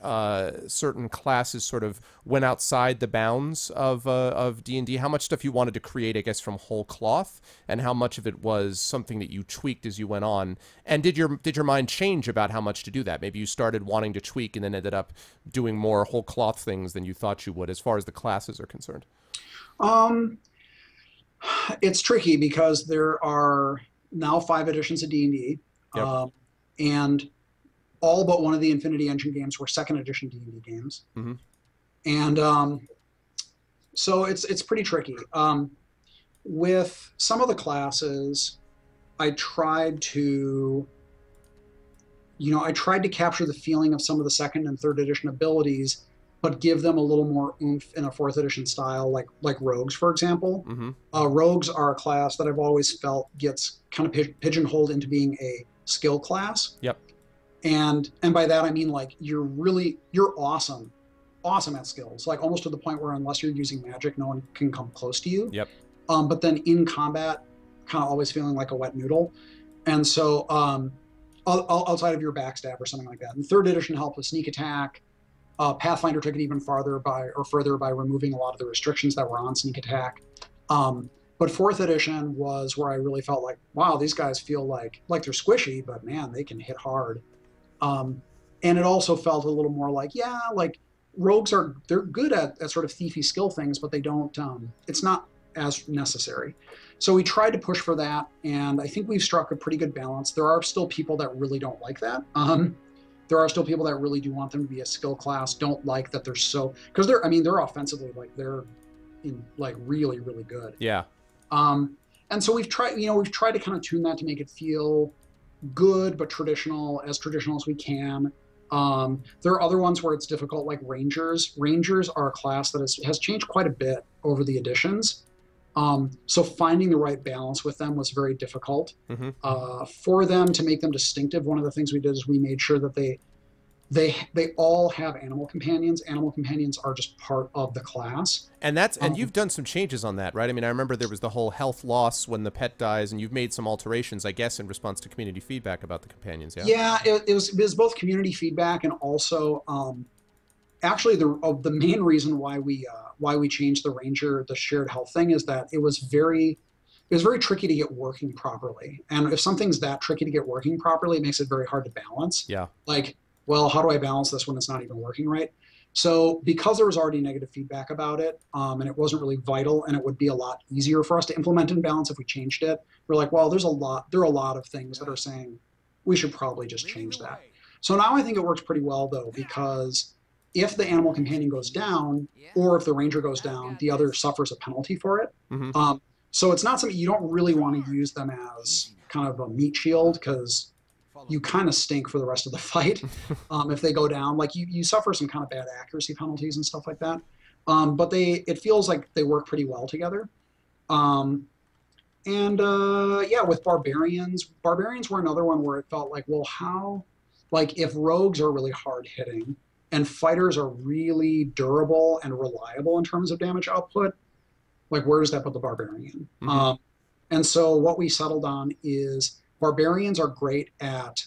certain classes sort of went outside the bounds of D&D, how much stuff you wanted to create, I guess, from whole cloth, and how much of it was something that you tweaked as you went on. And did your mind change about how much to do that? Maybe you started wanting to tweak and then ended up doing more whole cloth things than you thought you would, as far as the classes are concerned. It's tricky because there are now 5 editions of D&D, Yep. and all but one of the Infinity Engine games were 2nd edition D&D games. Mm-hmm. And so it's pretty tricky. With some of the classes, I tried to capture the feeling of some of the 2nd and 3rd edition abilities, but give them a little more oomph in a 4th edition style, like rogues, for example. Mm-hmm. Rogues are a class that I've always felt gets kind of pigeonholed into being a skill class. Yep. And by that I mean, like, you're awesome at skills, like almost to the point where unless you're using magic, no one can come close to you. Yep. But then in combat, kind of always feeling like a wet noodle. And so outside of your backstab or something like that. And 3rd edition helped with sneak attack. Pathfinder took it even further by removing a lot of the restrictions that were on sneak attack. But 4th edition was where I really felt like, wow, these guys feel like they're squishy, but man, they can hit hard. And it also felt a little more like, yeah, like rogues they're good at sort of thiefy skill things, but they don't, it's not as necessary. So we tried to push for that, and I think we've struck a pretty good balance. There are still people that really don't like that. There are still people that really do want them to be a skill class, don't like that they're so, because they're offensively, like they're in like really, really good. Yeah. And so we've tried to kind of tune that to make it feel good, but traditional as we can. There are other ones where it's difficult, like Rangers. Rangers are a class that has changed quite a bit over the editions. So finding the right balance with them was very difficult. For them to make them distinctive, one of the things we did is we made sure that they all have animal companions. Animal companions are just part of the class. And you've done some changes on that, right? I mean, I remember there was the whole health loss when the pet dies, and you've made some alterations, I guess, in response to community feedback about the companions. Yeah, it was both community feedback and also actually the main reason why we changed the shared health thing is that it was very tricky to get working properly. And if something's that tricky to get working properly, it makes it very hard to balance. Yeah. Like, well, how do I balance this when it's not even working right? So because there was already negative feedback about it, and it wasn't really vital, and it would be a lot easier for us to implement and balance if we changed it, we're like, well, there are a lot of things that are saying we should probably just change that. So now I think it works pretty well, though, because if the animal companion goes down, or if the ranger goes down, the other suffers a penalty for it. So it's not something you don't really want to use them as kind of a meat shield, because you kind of stink for the rest of the fight if they go down. Like you suffer some kind of bad accuracy penalties and stuff like that. But it feels like they work pretty well together. Yeah, with barbarians were another one where it felt like, well, how, like if rogues are really hard hitting and fighters are really durable and reliable in terms of damage output, like where does that put the barbarian? And so what we settled on is barbarians are great at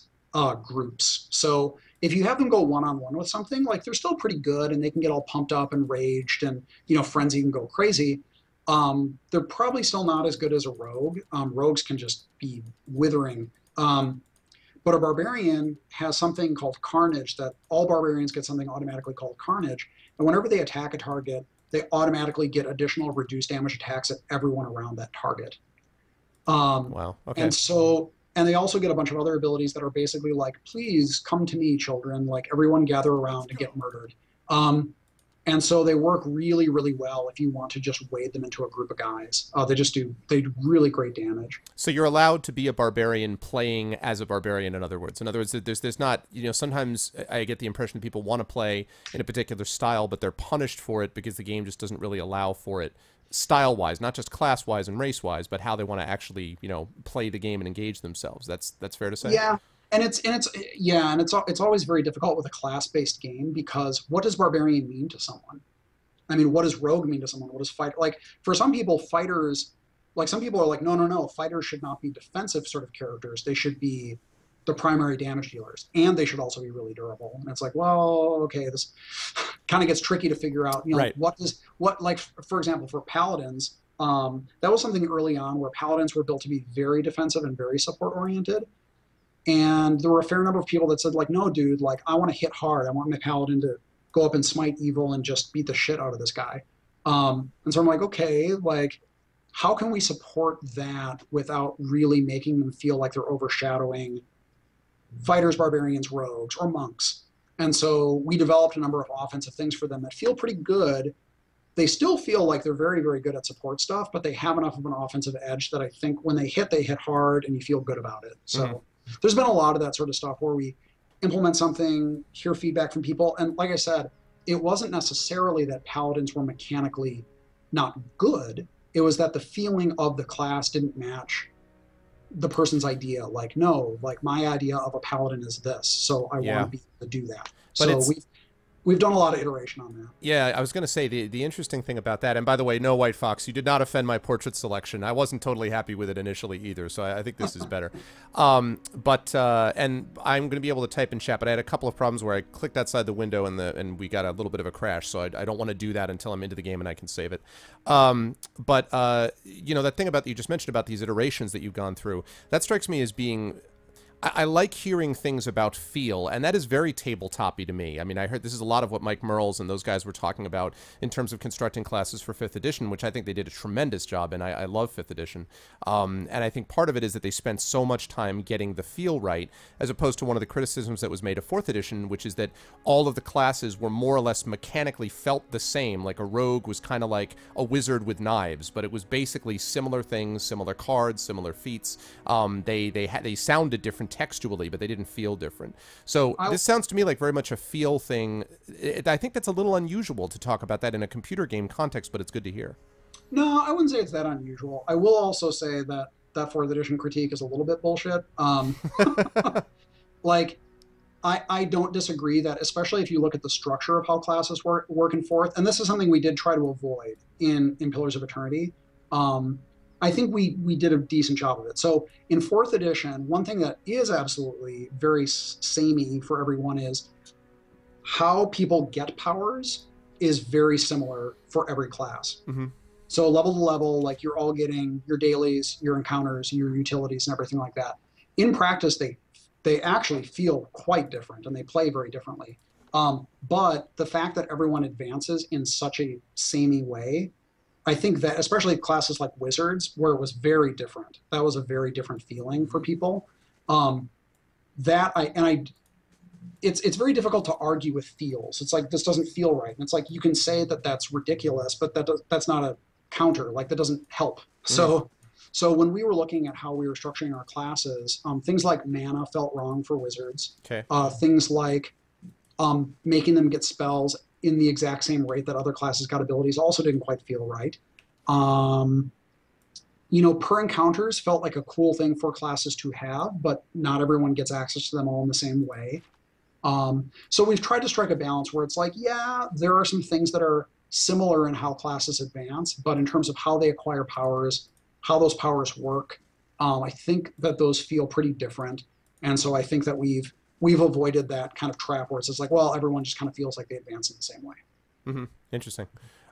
groups. So if you have them go one-on-one with something, like they're still pretty good and they can get all pumped up and raged and, frenzied and go crazy. They're probably still not as good as a rogue. Rogues can just be withering. But a barbarian has something called Carnage, that all barbarians get something automatically called Carnage. And whenever they attack a target, they automatically get additional reduced damage attacks at everyone around that target. Wow. Okay. And they also get a bunch of other abilities that are basically like, please come to me, children, like everyone gather around and get murdered. And so they work really, really well if you want to just wade them into a group of guys. They do really great damage. So you're allowed to be a barbarian playing as a barbarian, in other words. In other words, there's not, sometimes I get the impression that people want to play in a particular style, but they're punished for it because the game just doesn't really allow for it style-wise, not just class-wise and race-wise, but how they want to actually, play the game and engage themselves. That's fair to say? Yeah. And it's always very difficult with a class-based game, because what does barbarian mean to someone? I mean, what does rogue mean to someone? What does fight, like for some people, fighters, like some people are like, no, fighters should not be defensive sort of characters. They should be the primary damage dealers, and they should also be really durable. And it's like, well, okay, this kind of gets tricky to figure out. Right. Like for example, for paladins, that was something early on where paladins were built to be very defensive and very support oriented. And there were a fair number of people that said, like, no, dude, like, I want to hit hard. I want my paladin to go up and smite evil and just beat the shit out of this guy. And so I'm like, okay, like, how can we support that without really making them feel like they're overshadowing fighters, barbarians, rogues, or monks? And so we developed a number of offensive things for them that feel pretty good. They still feel like they're very, very good at support stuff, but they have enough of an offensive edge that I think when they hit hard and you feel good about it. So there's been a lot of that sort of stuff where we implement something, hear feedback from people. And like I said, it wasn't necessarily that paladins were mechanically not good. It was that the feeling of the class didn't match the person's idea. Like, no, like my idea of a paladin is this, so I want to be able to do that. But so we've done a lot of iteration on that. Yeah, I was going to say the interesting thing about that, and by the way, no, White Fox, you did not offend my portrait selection. I wasn't totally happy with it initially either, so I think this is better. And I'm going to be able to type in chat, but I had a couple of problems where I clicked outside the window and we got a little bit of a crash, so I don't want to do that until I'm into the game and I can save it. That thing about you just mentioned about these iterations that you've gone through, that strikes me as being I like hearing things about feel, and that is very tabletop-y to me. I mean, I heard this is a lot of what Mike Merles and those guys were talking about in terms of constructing classes for 5th edition, which I think they did a tremendous job, and I love 5th edition. And I think part of it is that they spent so much time getting the feel right, as opposed to one of the criticisms that was made of 4th edition, which is that all of the classes were more or less mechanically felt the same. Like a rogue was kind of like a wizard with knives, but it was basically similar things, similar cards, similar feats. They sounded different textually, but they didn't feel different. So this sounds to me like very much a feel thing. I think that's a little unusual to talk about that in a computer game context, but it's good to hear. No, I wouldn't say it's that unusual. I will also say that that 4th edition critique is a little bit bullshit. Like, I don't disagree that, especially if you look at the structure of how classes work in 4th, and this is something we did try to avoid in Pillars of Eternity. I think we did a decent job of it. So in 4th edition, one thing that is absolutely very samey for everyone is how people get powers is very similar for every class. Mm-hmm. So level to level, like you're all getting your dailies, your encounters, your utilities, and everything like that. In practice, they actually feel quite different, and they play very differently. But the fact that everyone advances in such a samey way, I think that especially classes like Wizards, where it was very different, that was a very different feeling for people. It's very difficult to argue with feels. It's like, this doesn't feel right. And it's like, you can say that that's ridiculous, but that's not a counter. Like, that doesn't help. Mm. So when we were looking at how we were structuring our classes, things like mana felt wrong for Wizards. Okay. Things like making them get spells in the exact same rate that other classes got abilities also didn't quite feel right. Per encounters felt like a cool thing for classes to have, but not everyone gets access to them all in the same way. So we've tried to strike a balance where it's like, yeah, there are some things that are similar in how classes advance, but in terms of how they acquire powers, how those powers work, I think that those feel pretty different. And so I think that we've avoided that kind of trap where it's just like, well, everyone just kind of feels like they advance in the same way. Mm-hmm. Interesting.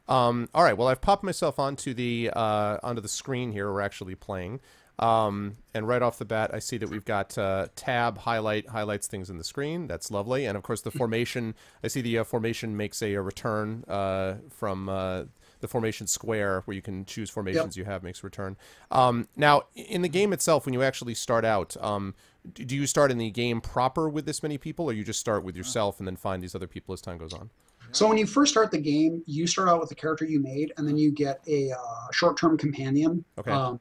All right. Well, I've popped myself onto the screen here. We're actually playing. And right off the bat, I see that we've got tab highlights things in the screen. That's lovely. And of course, the formation. I see the formation makes a return from the formation square, where you can choose formations. Yep. You have makes a return. Now, in the game itself, when you actually start out, do you start in the game proper with this many people, or you just start with yourself and then find these other people as time goes on? So when you first start the game, you start out with the character you made, and then you get a short-term companion. Okay.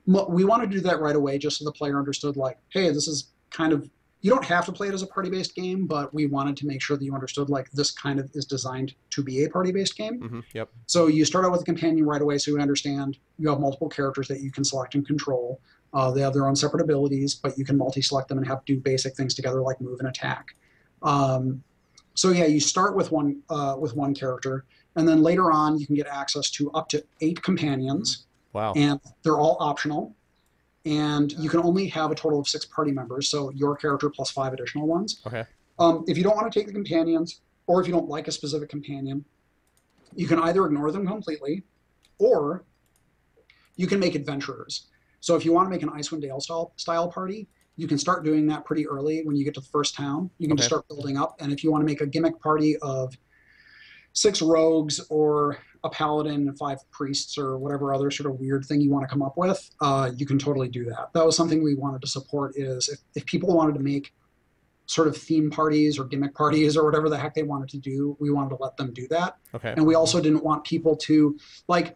We want to do that right away, just so the player understood, like, hey, this is kind of, you don't have to play it as a party-based game, but we wanted to make sure that you understood, like, this kind of is designed to be a party-based game. Mm-hmm. Yep. So you start out with a companion right away, so you understand you have multiple characters that you can select and control. They have their own separate abilities, but you can multi-select them and have do basic things together, like move and attack. So yeah, you start with one character, and then later on you can get access to up to 8 companions. Wow. And they're all optional. And you can only have a total of 6 party members, so your character plus 5 additional ones. Okay. If you don't want to take the companions, or if you don't like a specific companion, you can either ignore them completely, or you can make adventurers. So if you want to make an Icewind Dale style party, you can start doing that pretty early when you get to the first town. You can just start building up. And if you want to make a gimmick party of 6 rogues or a paladin and 5 priests or whatever other sort of weird thing you want to come up with, you can totally do that. That was something we wanted to support, is if people wanted to make sort of theme parties or gimmick parties or whatever the heck they wanted to do, we wanted to let them do that. Okay. And we also didn't want people to, like,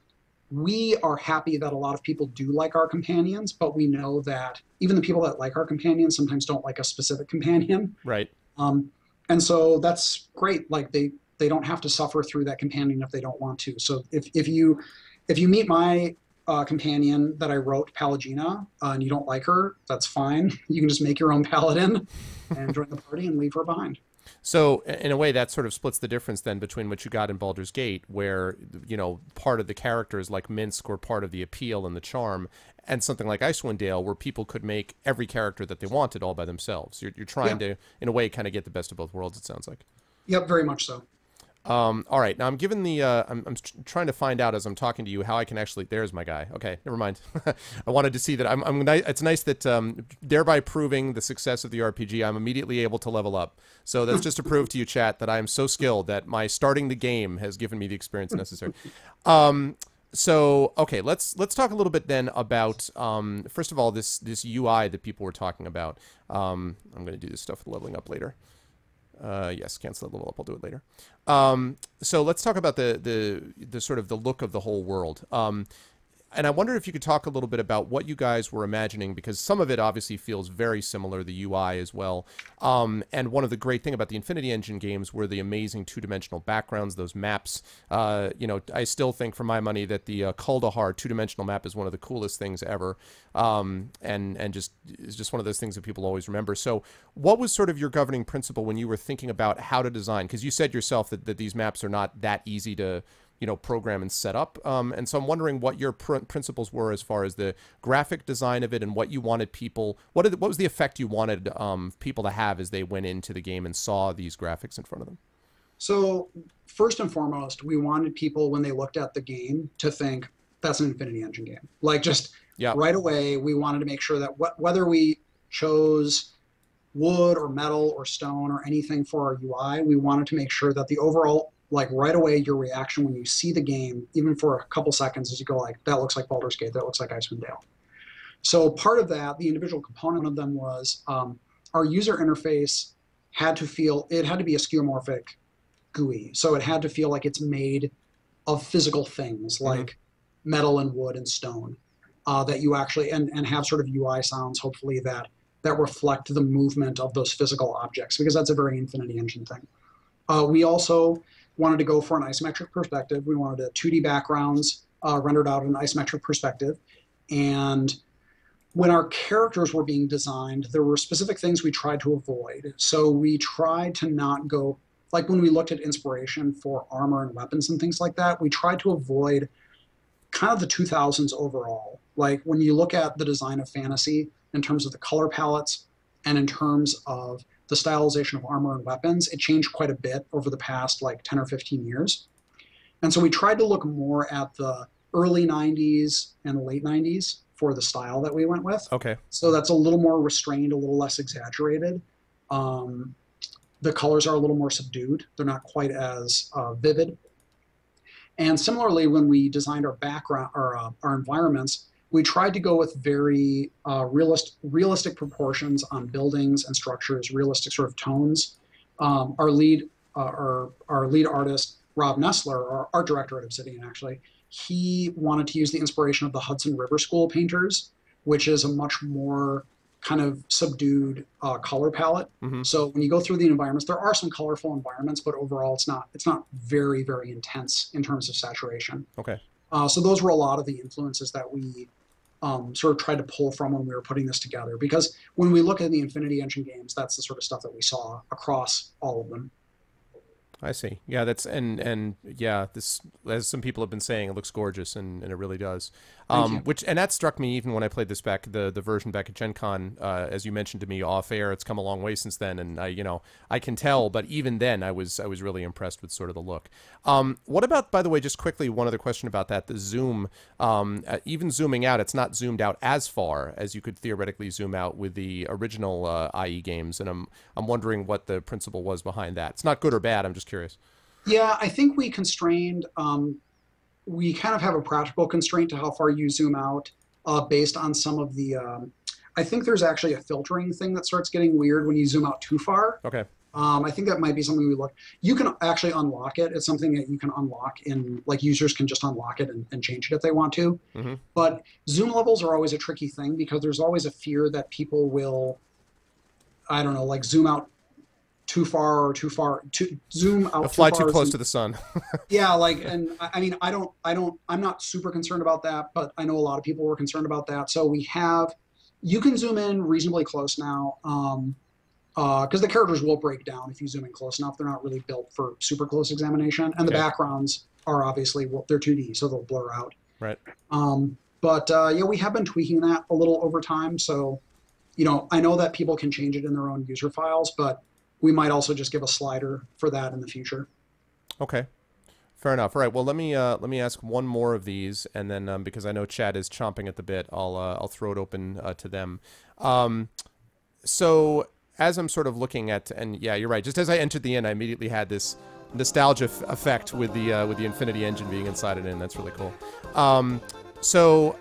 we are happy that a lot of people do like our companions, but we know that even the people that like our companions sometimes don't like a specific companion. Right. And so that's great. Like, they don't have to suffer through that companion if they don't want to. So if you meet my companion that I wrote, Palagina, and you don't like her, that's fine. You can just make your own paladin and join the party and leave her behind. So in a way, that sort of splits the difference then between what you got in Baldur's Gate, where, you know, part of the characters like Minsk were part of the appeal and the charm, and something like Icewind Dale, where people could make every character that they wanted all by themselves. You're trying to, in a way, kind of get the best of both worlds, it sounds like. Yep, very much so. All right. Now I'm given the. I'm trying to find out as I'm talking to you how I can actually. There's my guy. Okay, never mind. I wanted to see that. It's nice that thereby proving the success of the RPG, I'm immediately able to level up. So that's just to prove to you, chat, that I am so skilled that my starting the game has given me the experience necessary. So okay, let's talk a little bit then about first of all this UI that people were talking about. I'm going to do this stuff with leveling up later. Yes, cancel the level up. I'll do it later. So let's talk about the sort of the look of the whole world. And I wonder if you could talk a little bit about what you guys were imagining, because some of it obviously feels very similar, the UI as well. And one of the great thing about the Infinity Engine games were the amazing two-dimensional backgrounds, those maps. You know, I still think for my money that the Kuldahar two-dimensional map is one of the coolest things ever. And just is just one of those things that people always remember. So what was sort of your governing principle when you were thinking about how to design? Because you said yourself that these maps are not that easy to program and set up. And so I'm wondering what your principles were as far as the graphic design of it and what you wanted people, what was the effect you wanted people to have as they went into the game and saw these graphics in front of them? So first and foremost, we wanted people, when they looked at the game, to think that's an Infinity Engine game. Like just right away, we wanted to make sure that whether we chose wood or metal or stone or anything for our UI, we wanted to make sure that the overall, like right away, your reaction when you see the game, even for a couple seconds, is you go like, that looks like Baldur's Gate, that looks like Icewind Dale. So part of that, the individual component of them was our user interface had to feel, it had to be a skeuomorphic GUI. So it had to feel like it's made of physical things like metal and wood and stone that you actually, and have sort of UI sounds, hopefully, that reflect the movement of those physical objects, because that's a very Infinity Engine thing. We also wanted to go for an isometric perspective. We wanted a 2D backgrounds rendered out in an isometric perspective. And when our characters were being designed, there were specific things we tried to avoid. So we tried to not go, like when we looked at inspiration for armor and weapons and things like that, we tried to avoid kind of the 2000s overall. Like when you look at the design of fantasy in terms of the color palettes and in terms of the stylization of armor and weapons, it changed quite a bit over the past like 10 or 15 years. And so we tried to look more at the early 90s and the late 90s for the style that we went with. Okay. So that's a little more restrained, a little less exaggerated. The colors are a little more subdued. They're not quite as vivid. And similarly, when we designed our background, our environments, we tried to go with very realistic proportions on buildings and structures, realistic sort of tones. Our lead artist, Rob Nessler, our art director at Obsidian, actually, he wanted to use the inspiration of the Hudson River School painters, which is a much more kind of subdued color palette. So when you go through the environments, there are some colorful environments, but overall it's not very, very intense in terms of saturation. Okay. So those were a lot of the influences that we sort of tried to pull from when we were putting this together. Because when we look at the Infinity Engine games, that's the sort of stuff that we saw across all of them. I see. Yeah, that's and yeah, this, as some people have been saying, it looks gorgeous, and it really does. And that struck me even when I played this back, the version back at Gen Con, as you mentioned to me off air. It's come a long way since then, and I can tell. But even then, I was really impressed with sort of the look. What about, by the way, just quickly, one other question about that: the zoom. Even zooming out, it's not zoomed out as far as you could theoretically zoom out with the original IE games, and I'm wondering what the principle was behind that. It's not good or bad. I'm just curious. Yeah, I think we constrained, we kind of have a practical constraint to how far you zoom out based on some of the, I think there's actually a filtering thing that starts getting weird when you zoom out too far. Okay. I think that might be something we look, you can actually unlock it. It's something that you can unlock like users can just unlock it and change it if they want to. But zoom levels are always a tricky thing because there's always a fear that people will, I don't know, like zoom out too far or to zoom out. Fly too close to the sun. Yeah, like, and I mean, I'm not super concerned about that, but I know a lot of people were concerned about that. So you can zoom in reasonably close now, because the characters will break down if you zoom in close enough. They're not really built for super close examination, and the backgrounds are obviously, well, they're 2D, so they'll blur out. Right. But yeah, we have been tweaking that a little over time. So, I know that people can change it in their own user files, but we might also just give a slider for that in the future. Okay. Fair enough. All right. Well, let me ask one more of these, and then because I know Chad is chomping at the bit, I'll throw it open to them. So as I'm sort of looking at, and yeah, you're right. Just as I entered the inn, I immediately had this nostalgia effect with the Infinity engine being inside it, and that's really cool. So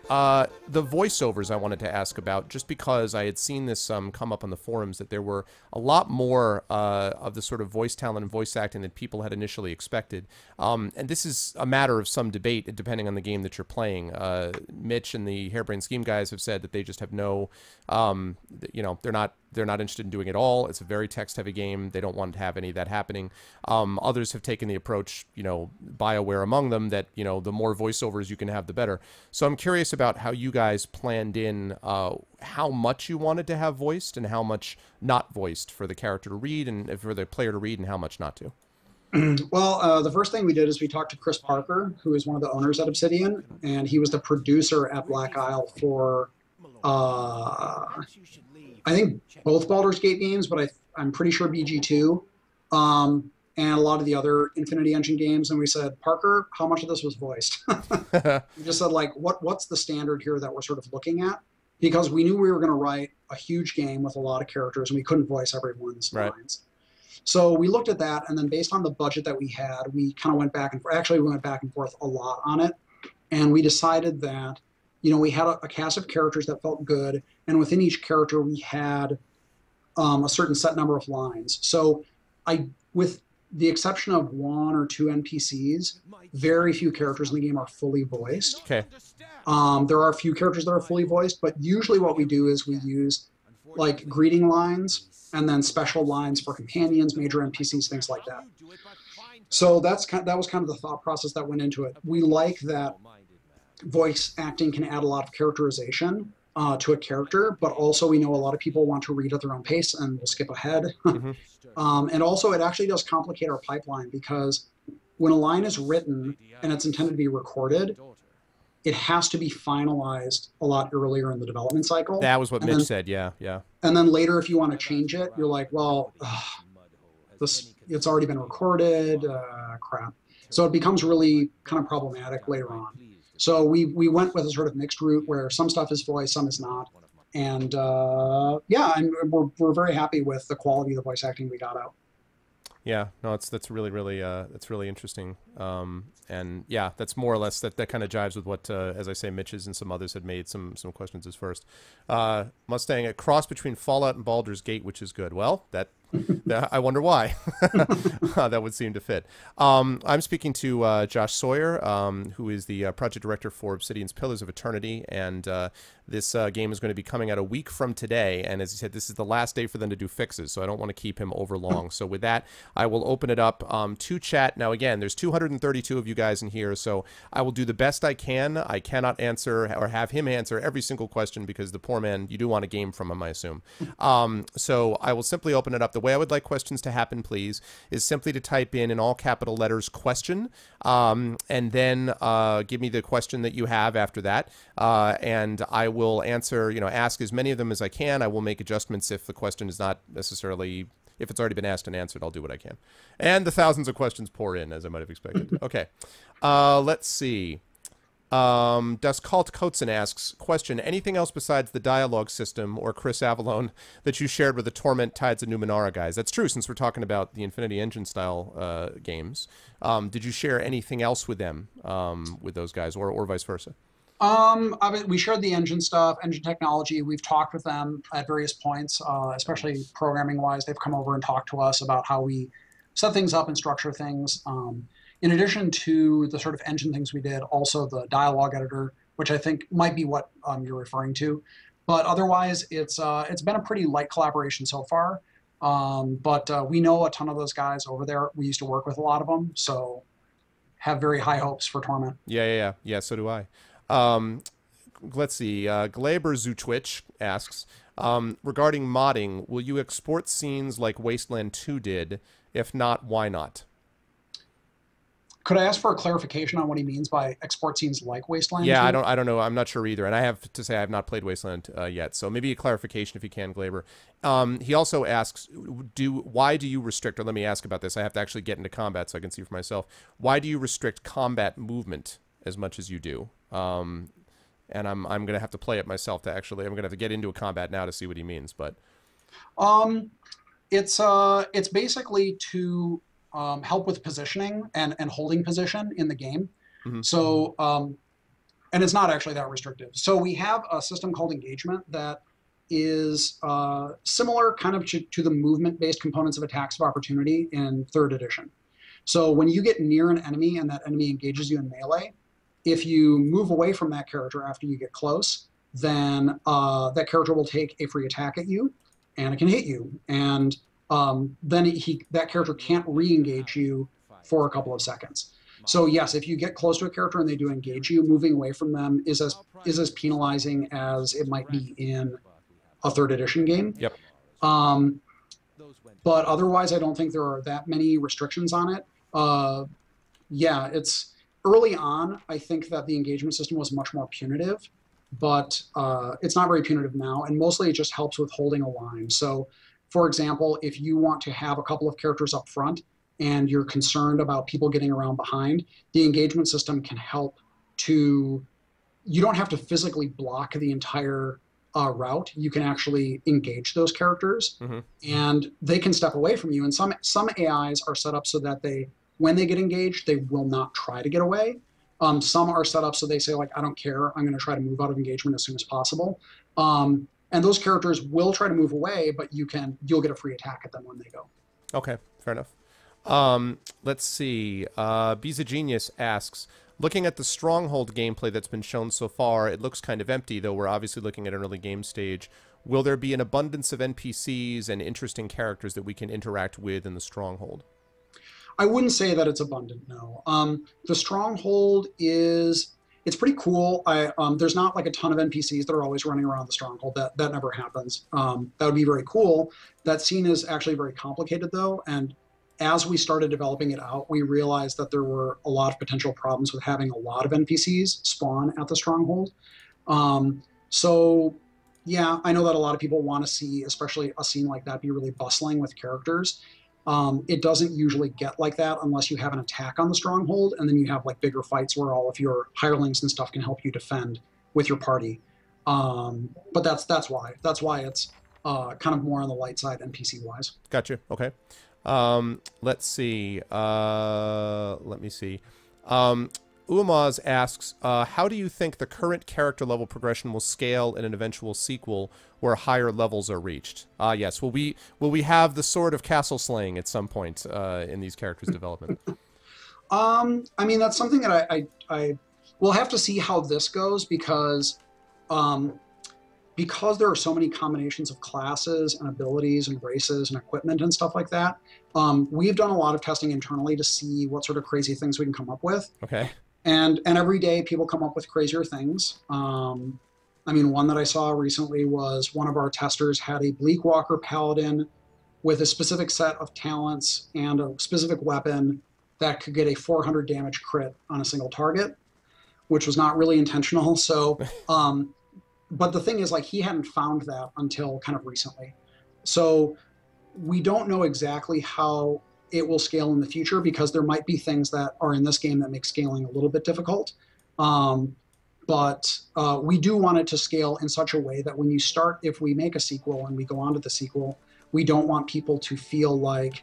the voiceovers I wanted to ask about, just because I had seen this come up on the forums, that there were a lot more of the sort of voice talent and voice acting that people had initially expected. And this is a matter of some debate depending on the game that you're playing. Mitch and the Hairbrain Scheme guys have said that they just have no, they're not interested in doing it all. It's a very text-heavy game. They don't want to have any of that happening. Others have taken the approach, BioWare among them, that, the more voiceovers you can have, the better. So I'm curious about how you guys planned in how much you wanted to have voiced and how much not voiced for the character to read and for the player to read, and how much not to. Well, the first thing we did is we talked to Chris Parker, who is one of the owners at Obsidian, and he was the producer at Black Isle for, I think, both Baldur's Gate games, but I'm pretty sure BG2, and a lot of the other Infinity Engine games. And we said, Parker, how much of this was voiced? We just said, like, what's the standard here that we're sort of looking at? Because we knew we were going to write a huge game with a lot of characters, and we couldn't voice everyone's lines. So we looked at that, and then based on the budget that we had, we kind of went back and forth. Actually, we went back and forth a lot on it. And we decided that, we had a cast of characters that felt good, and within each character we had a certain set number of lines. So with the exception of one or two NPCs, very few characters in the game are fully voiced. Okay. There are a few characters that are fully voiced, but usually what we do is we use like greeting lines and then special lines for companions, major NPCs, things like that. So that was kind of the thought process that went into it. We like that voice acting can add a lot of characterization to a character, but also we know a lot of people want to read at their own pace and will skip ahead. And also it actually does complicate our pipeline, because when a line is written and it's intended to be recorded, it has to be finalized a lot earlier in the development cycle. That was what Mitch said, yeah. And then later, if you want to change it, you're like, well, it's already been recorded, crap. So it becomes really kind of problematic later on. So we went with a sort of mixed route where some stuff is voiced, some is not. And and we're very happy with the quality of the voice acting we got out. Yeah, no, that's really interesting. And yeah, that's more or less that kind of jives with what, as I say, Mitch's and some others had made some questions as first. Mustang, a cross between Fallout and Baldur's Gate, which is good. Well, that I wonder why. That would seem to fit. I'm speaking to Josh Sawyer, who is the project director for Obsidian's Pillars of Eternity, and this game is going to be coming out a week from today. And as he said, this is the last day for them to do fixes, so I don't want to keep him over long. So with that, I will open it up to chat. Now, again, there's 232 of you guys in here, so I will do the best I can. I cannot answer or have him answer every single question, because the poor man, you do want a game from him, I assume. So I will simply open it up. The way I would like questions to happen, please, is simply to type in all capital letters question, and then give me the question that you have after that, and I will answer, ask as many of them as I can. I will make adjustments if the question is not necessarily, if it's already been asked and answered, I'll do what I can. And the thousands of questions pour in, as I might have expected. Okay, let's see. Duscalt Coatson asks, question, anything else besides the dialogue system or Chris Avalone that you shared with the Torment Tides of Numenera guys? That's true, since we're talking about the Infinity Engine style games. Did you share anything else with them, with those guys, or vice versa? I mean, we shared the engine stuff, engine technology. We've talked with them at various points, especially programming-wise. They've come over and talked to us about how we set things up and structure things. In addition to the sort of engine things we did, also the dialogue editor, which I think might be what you're referring to. But otherwise, it's been a pretty light collaboration so far. But we know a ton of those guys over there. We used to work with a lot of them, so have very high hopes for Torment. Yeah, so do I. Let's see. Glaber Zutwitch asks, regarding modding, will you export scenes like Wasteland 2 did? If not, why not? Could I ask for a clarification on what he means by export scenes like Wasteland? Yeah, 2? I don't know. I'm not sure either. And I have to say I have not played Wasteland yet. So maybe a clarification if you can, Glaber. He also asks, why do you restrict, or let me ask about this. I have to actually get into combat so I can see for myself. Why do you restrict combat movement as much as you do? And I'm going to have to play it myself to actually, I'm going to have to get into a combat now to see what he means. But it's basically to help with positioning and holding position in the game. So, and it's not actually that restrictive. So we have a system called engagement that is similar kind of to the movement-based components of attacks of opportunity in 3rd edition. So when you get near an enemy and that enemy engages you in melee, if you move away from that character after you get close, then that character will take a free attack at you, and it can hit you. And then that character can't re-engage you for a couple of seconds. So yes, if you get close to a character and they do engage you, moving away from them is as penalizing as it might be in a 3rd edition game. Yep. But otherwise, I don't think there are that many restrictions on it. Yeah, it's early on. I think that the engagement system was much more punitive, but it's not very punitive now, and mostly it just helps with holding a line. So, for example, if you want to have a couple of characters up front and you're concerned about people getting around behind, the engagement system can help to, you don't have to physically block the entire route. You can actually engage those characters, and they can step away from you. And some AIs are set up so that when they get engaged, they will not try to get away. Some are set up so they say, like, I don't care, I'm going to try to move out of engagement as soon as possible. And those characters will try to move away, but you'll get a free attack at them when they go. Okay, fair enough. Let's see. Biza Genius asks, looking at the Stronghold gameplay that's been shown so far, it looks kind of empty, though we're obviously looking at an early game stage. Will there be an abundance of NPCs and interesting characters that we can interact with in the Stronghold? I wouldn't say that it's abundant, no. The Stronghold it's pretty cool. There's not like a ton of NPCs that are always running around the Stronghold. That never happens. That would be very cool. That scene is actually very complicated, though, and as we started developing it out, we realized that there were a lot of potential problems with having a lot of NPCs spawn at the Stronghold. So, yeah, I know that a lot of people want to see, especially a scene like that, be really bustling with characters. It doesn't usually get like that unless you have an attack on the Stronghold, and then you have like bigger fights where all of your hirelings and stuff can help you defend with your party. But that's why it's kind of more on the light side NPC wise. Gotcha. Okay. Let's see. Let me see. Umaz asks, how do you think the current character level progression will scale in an eventual sequel where higher levels are reached? Yes. Will we have the sword of castle slaying at some point in these characters' development? I mean, that's something that I will have to see how this goes, because there are so many combinations of classes and abilities and races and equipment and stuff like that. We've done a lot of testing internally to see what sort of crazy things we can come up with. Okay. And every day people come up with crazier things. I mean, one that I saw recently was one of our testers had a Bleakwalker Paladin with a specific set of talents and a specific weapon that could get a 400 damage crit on a single target, which was not really intentional. So, but the thing is, like, he hadn't found that until kind of recently. So we don't know exactly how it will scale in the future, because there might be things that are in this game that make scaling a little bit difficult. But we do want it to scale in such a way that when you start, if we make a sequel and we go on to the sequel, we don't want people to feel like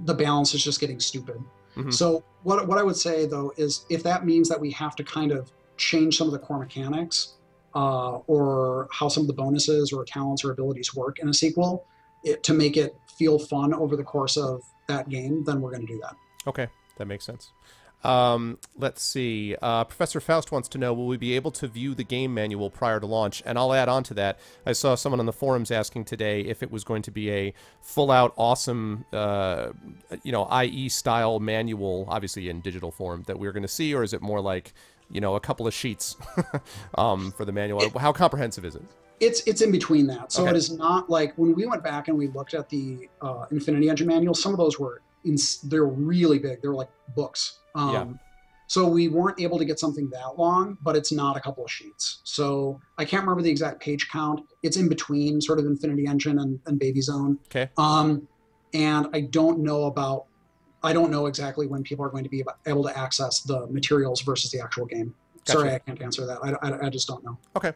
the balance is just getting stupid. So what I would say, though, is if that means that we have to kind of change some of the core mechanics or how some of the bonuses or talents or abilities work in a sequel to make it feel fun over the course of that game, then we're going to do that. Okay, that makes sense. Let's see. Professor Faust wants to know, will we be able to view the game manual prior to launch? And I'll add on to that. I saw someone on the forums asking today if it was going to be a full-out awesome, IE style manual, obviously in digital form, that we're going to see, or is it more like, a couple of sheets for the manual? How comprehensive is it? It's in between that. So Okay. It is not like when we went back and we looked at the Infinity Engine manual, some of those they're really big. They're like books. Yeah. So we weren't able to get something that long, but it's not a couple of sheets. So I can't remember the exact page count. It's in between sort of Infinity Engine and Baby Zone. Okay. And I don't know exactly when people are going to be able to access the materials versus the actual game. Gotcha. Sorry, I can't answer that. I just don't know. Okay.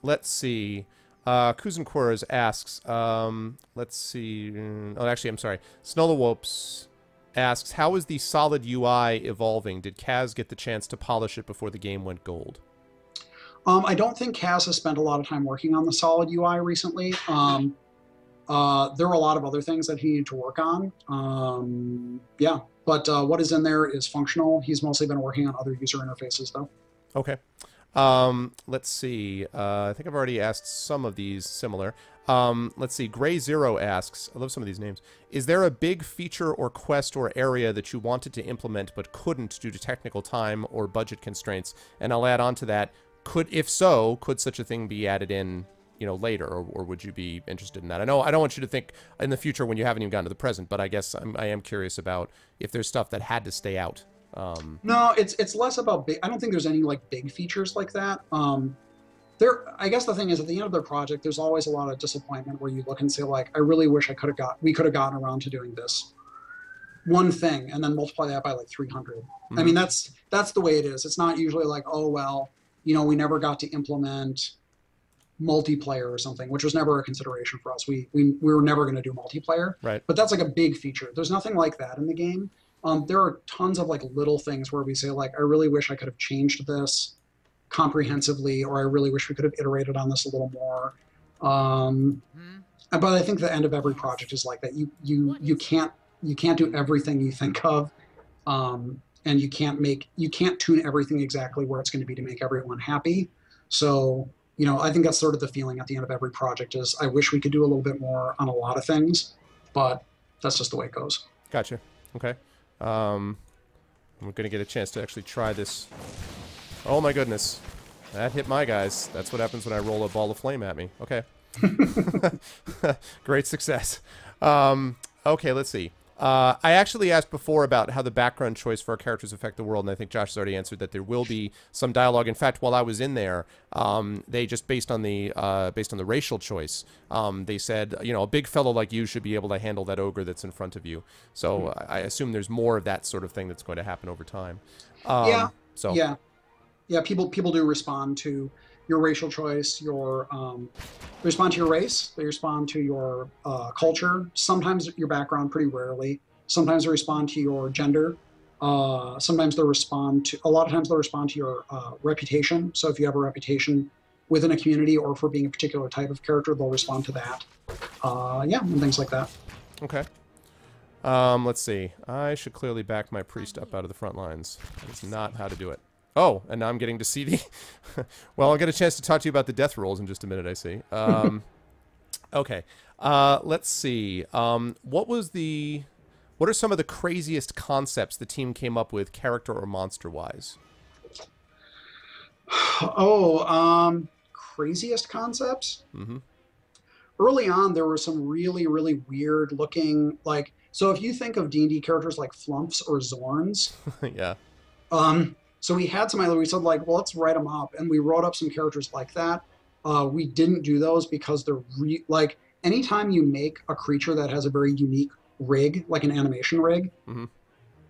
Let's see. Kuzenquers asks, let's see. Oh, actually, I'm sorry. Snowlawopes asks, how is the solid UI evolving? Did Kaz get the chance to polish it before the game went gold? I don't think Kaz has spent a lot of time working on the solid UI recently. There were a lot of other things that he needed to work on. Yeah, but what is in there is functional. He's mostly been working on other user interfaces, though. Okay. Let's see. I think I've already asked some of these similar. Let's see. Gray Zero asks, I love some of these names. Is there a big feature or quest or area that you wanted to implement but couldn't due to technical time or budget constraints? And I'll add on to that. If so, could such a thing be added in, later, or would you be interested in that? I know I don't want you to think in the future when you haven't even gotten to the present, but I guess I am curious about if there's stuff that had to stay out. No, it's less about big. I don't think there's any big features like that. I guess the thing is, at the end of their project, there's always a lot of disappointment where you look and say, I really wish we could have gotten around to doing this one thing, and then multiply that by 300. Mm-hmm. I mean, that's the way it is. It's not usually oh well, we never got to implement multiplayer or something, which was never a consideration for us. We were never going to do multiplayer, right? But that's a big feature. There's nothing like that in the game. There are tons of little things where we say I really wish I could have changed this comprehensively, or I really wish we could have iterated on this a little more. But I think the end of every project is like that. You can't do everything you think of, and you can't tune everything exactly where it's going to be to make everyone happy. So I think that's sort of the feeling at the end of every project is I wish we could do a little bit more on a lot of things, but that's just the way it goes. Gotcha. Okay. I'm going to get a chance to actually try this. Oh my goodness. That hit my guys. That's what happens when I roll a ball of flame at me. Okay. Great success. Okay, let's see. I actually asked before about how the background choice for our characters affect the world, and I think Josh has already answered that there will be some dialogue. In fact, while I was in there, they just based on the racial choice, they said, a big fellow like you should be able to handle that ogre that's in front of you. So I assume there's more of that sort of thing that's going to happen over time. Yeah. People do respond to your racial choice, they respond to your race, they respond to your culture, sometimes your background, pretty rarely. Sometimes they respond to your gender. A lot of times they'll respond to your reputation. So if you have a reputation within a community or for being a particular type of character, they'll respond to that. And things like that. Okay. Let's see. I should clearly back my priest up out of the front lines. That's not how to do it. Oh, and now I'm getting to see the... Well, I'll get a chance to talk to you about the death rolls in just a minute, I see. Okay. Let's see. What are some of the craziest concepts the team came up with, character or monster-wise? Craziest concepts? Mm-hmm. Early on, there were some really, really weird-looking... So if you think of D&D characters like Flumps or Zorns... Yeah. So we had some ideas. We said, well, let's write them up. And we wrote up some characters like that. We didn't do those because they're anytime you make a creature that has a very unique rig, like an animation rig, mm-hmm.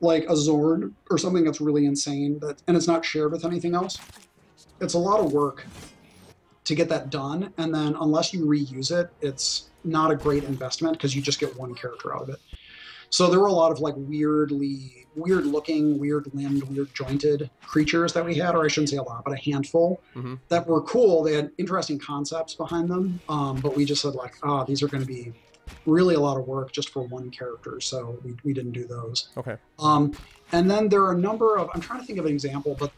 like a Zord or something that's really insane, and it's not shared with anything else, it's a lot of work to get that done. And then unless you reuse it, it's not a great investment because you just get one character out of it. So there were a lot of weird-looking, weird-limbed, weird-jointed creatures that we had, or I shouldn't say a lot, but a handful mm-hmm. that were cool. They had interesting concepts behind them, but we just said these are going to be really a lot of work just for one character, so we didn't do those. Okay. And then there are a number of, I'm trying to think of an example, but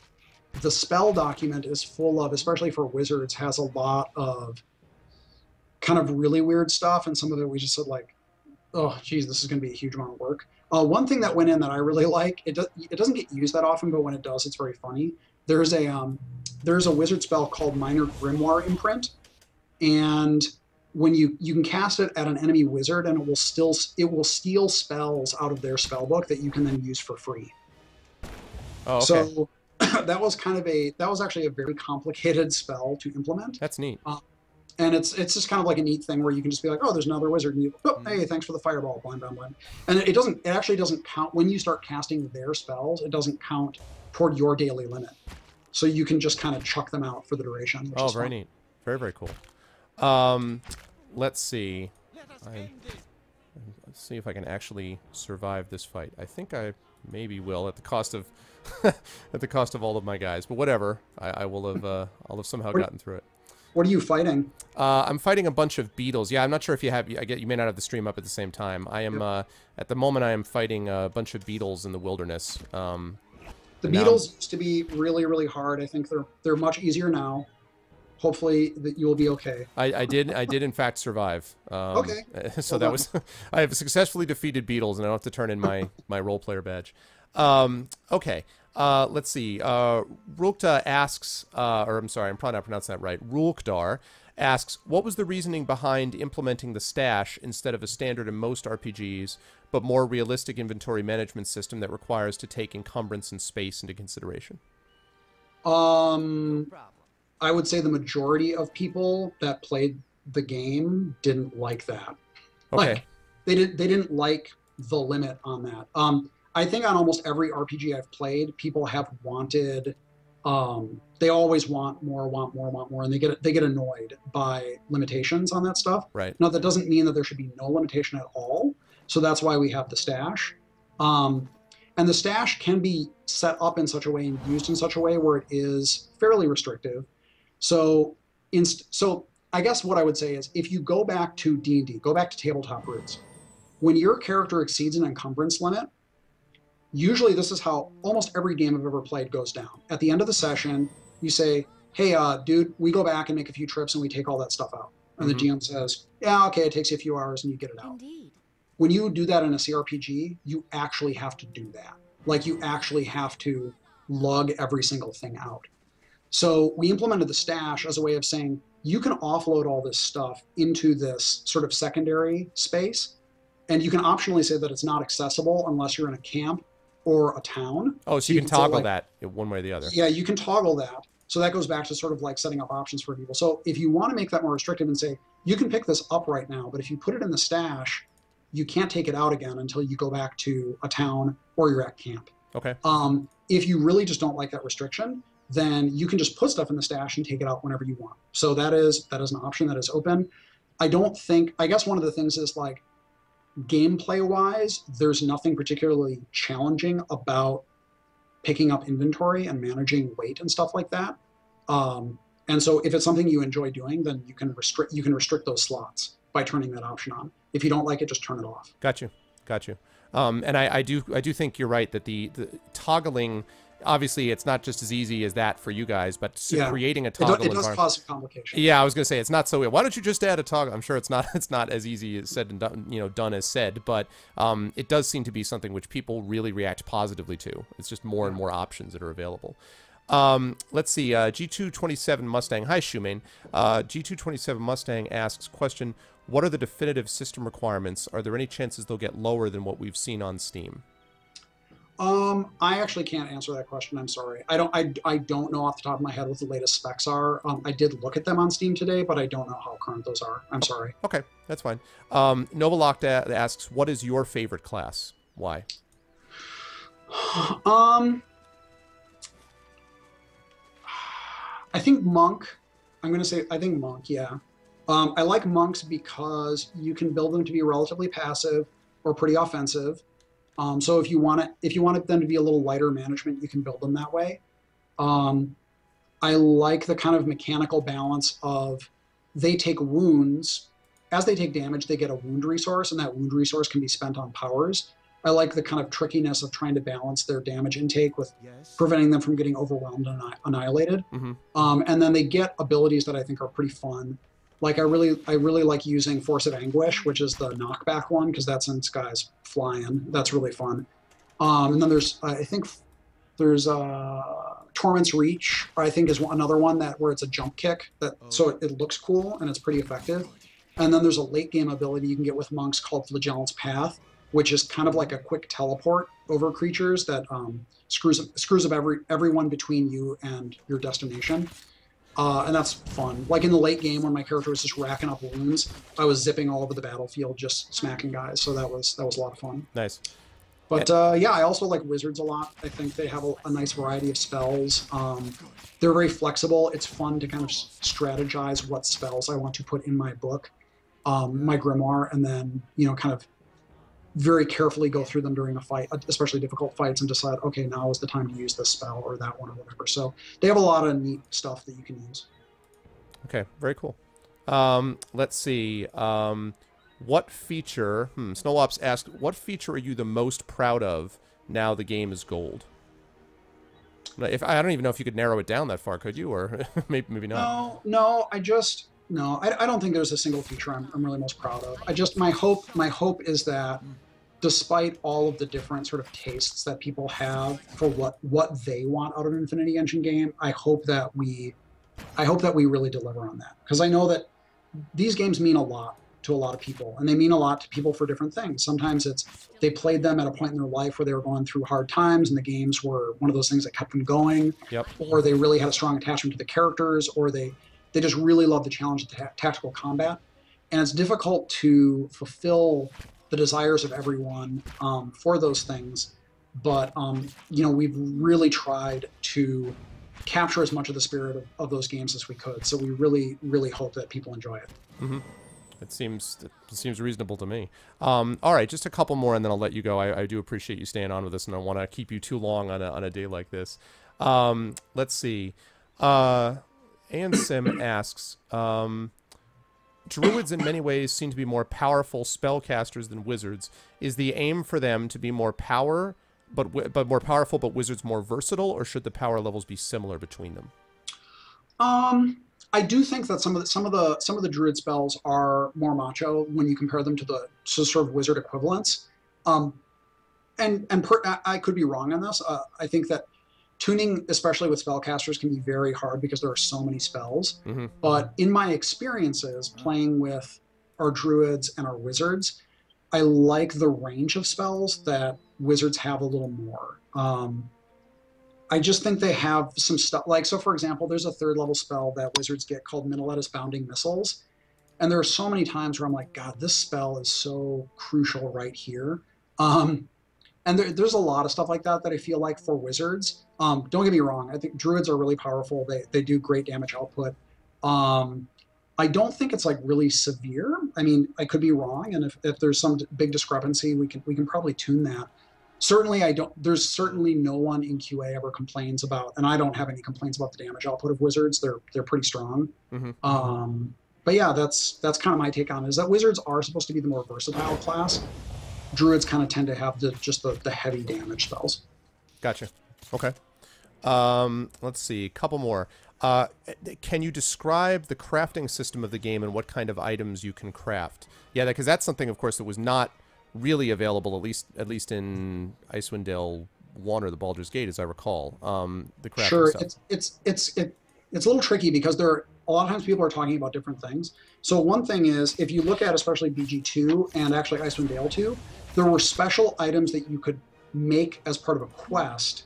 the spell document is full of, especially for wizards, has a lot of kind of really weird stuff, and some of it we just said oh, geez, this is going to be a huge amount of work. One thing that went in that I really like, it doesn't get used that often, but when it does, it's very funny. There's a wizard spell called Minor Grimoire Imprint, and when you can cast it at an enemy wizard, and it will steal spells out of their spell book that you can then use for free. Oh, okay. So that was actually a very complicated spell to implement. That's neat. And it's just kind of like a neat thing where you can just be like, oh, there's another wizard, and you, oh, hey, thanks for the fireball, blam, blam, blam. And it actually doesn't count when you start casting their spells. It doesn't count toward your daily limit, so you can just kind of chuck them out for the duration. Which is very fun. neat, very cool. Let's see. Let's see if I can actually survive this fight. I think I maybe will at the cost of at the cost of all of my guys, but whatever. I will have I'll have somehow gotten through it. What are you fighting? I'm fighting a bunch of beetles. Yeah, I'm not sure if you have. You may not have the stream up at the same time. I am at the moment. I am fighting a bunch of beetles in the wilderness. The beetles used to be really, really hard. I think they're much easier now. Hopefully that you will be okay. I did in fact survive. Okay. So that was I have successfully defeated beetles, and I don't have to turn in my role player badge. Okay. Let's see. Rulkta asks, or I'm sorry, I'm probably not pronouncing that right. Rulkdar asks, what was the reasoning behind implementing the stash instead of a standard in most RPGs, but more realistic inventory management system that requires to take encumbrance and space into consideration? I would say the majority of people that played the game didn't like that. Okay. Like, they didn't like the limit on that. I think on almost every RPG I've played, people have wanted, they always want more, and they get annoyed by limitations on that stuff. Right. Now, that doesn't mean that there should be no limitation at all. So that's why we have the stash. And the stash can be set up in such a way and used in such a way where it is fairly restrictive. So I guess what I would say is if you go back to D&D, go back to tabletop roots, when your character exceeds an encumbrance limit, usually this is how almost every game I've ever played goes down. At the end of the session, you say, hey, dude, we go back and make a few trips and we take all that stuff out. And the GM says, yeah, okay, it takes you a few hours and you get it out. Indeed. When you do that in a CRPG, you actually have to do that. Like, you actually have to lug every single thing out. So we implemented the stash as a way of saying, you can offload all this stuff into this sort of secondary space, and you can optionally say that it's not accessible unless you're in a camp or a town. Oh, so you can toggle that one way or the other. Yeah, you can toggle that. So that goes back to sort of like setting up options for people. So if you want to make that more restrictive and say, you can pick this up right now, but if you put it in the stash, you can't take it out again until you go back to a town or you're at camp. Okay. If you really just don't like that restriction, then you can just put stuff in the stash and take it out whenever you want. So that is an option that is open. I guess one of the things is, like, gameplay wise, there's nothing particularly challenging about picking up inventory and managing weight and stuff like that. And so if it's something you enjoy doing, then you can restrict those slots by turning that option on. If you don't like it, just turn it off. Got you. And I do think you're right that the toggling, obviously it's not just as easy as that for you guys, but creating a toggle it does cause some complications. Yeah, I was gonna say it's not so. Why don't you just add a toggle? I'm sure it's not as easy as said and done, done as said, but it does seem to be something which people really react positively to. It's just more and more options that are available. Let's see. G227 Mustang. Hi, Shumain. G227 Mustang asks, question, what are the definitive system requirements? Are there any chances they'll get lower than what we've seen on Steam? I actually can't answer that question. I'm sorry. I don't know off the top of my head what the latest specs are. I did look at them on Steam today, but I don't know how current those are. I'm sorry. Okay, that's fine. Novalocta asks, what is your favorite class? Why? I think monk. I think monk, yeah. I like monks because you can build them to be relatively passive or pretty offensive. So if you want them to be a little lighter management, you can build them that way. I like the kind of mechanical balance of they take wounds. As they take damage, they get a wound resource, and that wound resource can be spent on powers. I like the kind of trickiness of trying to balance their damage intake with preventing them from getting overwhelmed and annihilated. And then they get abilities that I think are pretty fun. Like, I really like using Force of Anguish, which is the knockback one, because that sends guys flying. That's really fun. And then there's Torment's Reach, I think, is another one where it's a jump kick, so it looks cool and it's pretty effective. And then there's a late game ability you can get with monks called Flagellant's Path, which is kind of like a quick teleport over creatures that screws up everyone between you and your destination. And that's fun. Like in the late game when my character was just racking up wounds, I was zipping all over the battlefield, just smacking guys. So that was a lot of fun. Nice. But yeah, I also like wizards a lot. I think they have a nice variety of spells. They're very flexible. It's fun to kind of strategize what spells I want to put in my book, my grimoire, and then, you know, kind of very carefully go through them during a fight, especially difficult fights, and decide, okay, now is the time to use this spell or that one or whatever. So they have a lot of neat stuff that you can use. Okay, very cool. Let's see. What feature... Snowlops asked, what feature are you the most proud of now the game is gold? I don't even know if you could narrow it down that far, could you? Or maybe not. No, I don't think there's a single feature I'm really most proud of. My hope is that despite all of the different sort of tastes that people have for what they want out of an Infinity Engine game, I hope that we really deliver on that. Because I know that these games mean a lot to a lot of people, and they mean a lot to people for different things. Sometimes it's they played them at a point in their life where they were going through hard times, and the games were one of those things that kept them going. Yep. Or they really had a strong attachment to the characters, or they just really love the challenge of tactical combat. And it's difficult to fulfill the desires of everyone for those things. But, you know, we've really tried to capture as much of the spirit of those games as we could. So we really, really hope that people enjoy it. Mm-hmm. It seems reasonable to me. All right, just a couple more, and then I'll let you go. I do appreciate you staying on with us, and I don't want to keep you too long on a day like this. Let's see. Ansim asks, druids in many ways seem to be more powerful spellcasters than wizards. Is the aim for them to be more powerful, but wizards more versatile, or should the power levels be similar between them? I do think that some of the druid spells are more macho when you compare them to the sort of wizard equivalents. I could be wrong on this. I think that tuning, especially with spellcasters, can be very hard because there are so many spells. Mm-hmm. But in my experiences playing with our druids and our wizards, I like the range of spells that wizards have a little more. I just think they have some stuff, like, so for example, there's a 3rd level spell that wizards get called Miniletus Bounding Missiles. And there are so many times where I'm like, God, this spell is so crucial right here. And there's a lot of stuff like that I feel like for wizards. Don't get me wrong. I think druids are really powerful. They do great damage output. I don't think it's like really severe. I mean, I could be wrong. And if there's some big discrepancy, we can probably tune that. Certainly, there's certainly no one in QA ever complains about, and I don't have any complaints about the damage output of wizards. They're pretty strong. Mm-hmm. But yeah, that's kind of my take on it, is that wizards are supposed to be the more versatile class. Druids kind of tend to have just the heavy damage spells. Gotcha. Okay. Let's see. A couple more. Can you describe the crafting system of the game and what kind of items you can craft? Yeah, because that's something, of course, that was not really available, at least in Icewind Dale 1 or the Baldur's Gate, as I recall. The crafting sure, stuff. It's a little tricky because a lot of times people are talking about different things. So one thing is, if you look at especially BG2 and actually Icewind Dale 2, there were special items that you could make as part of a quest.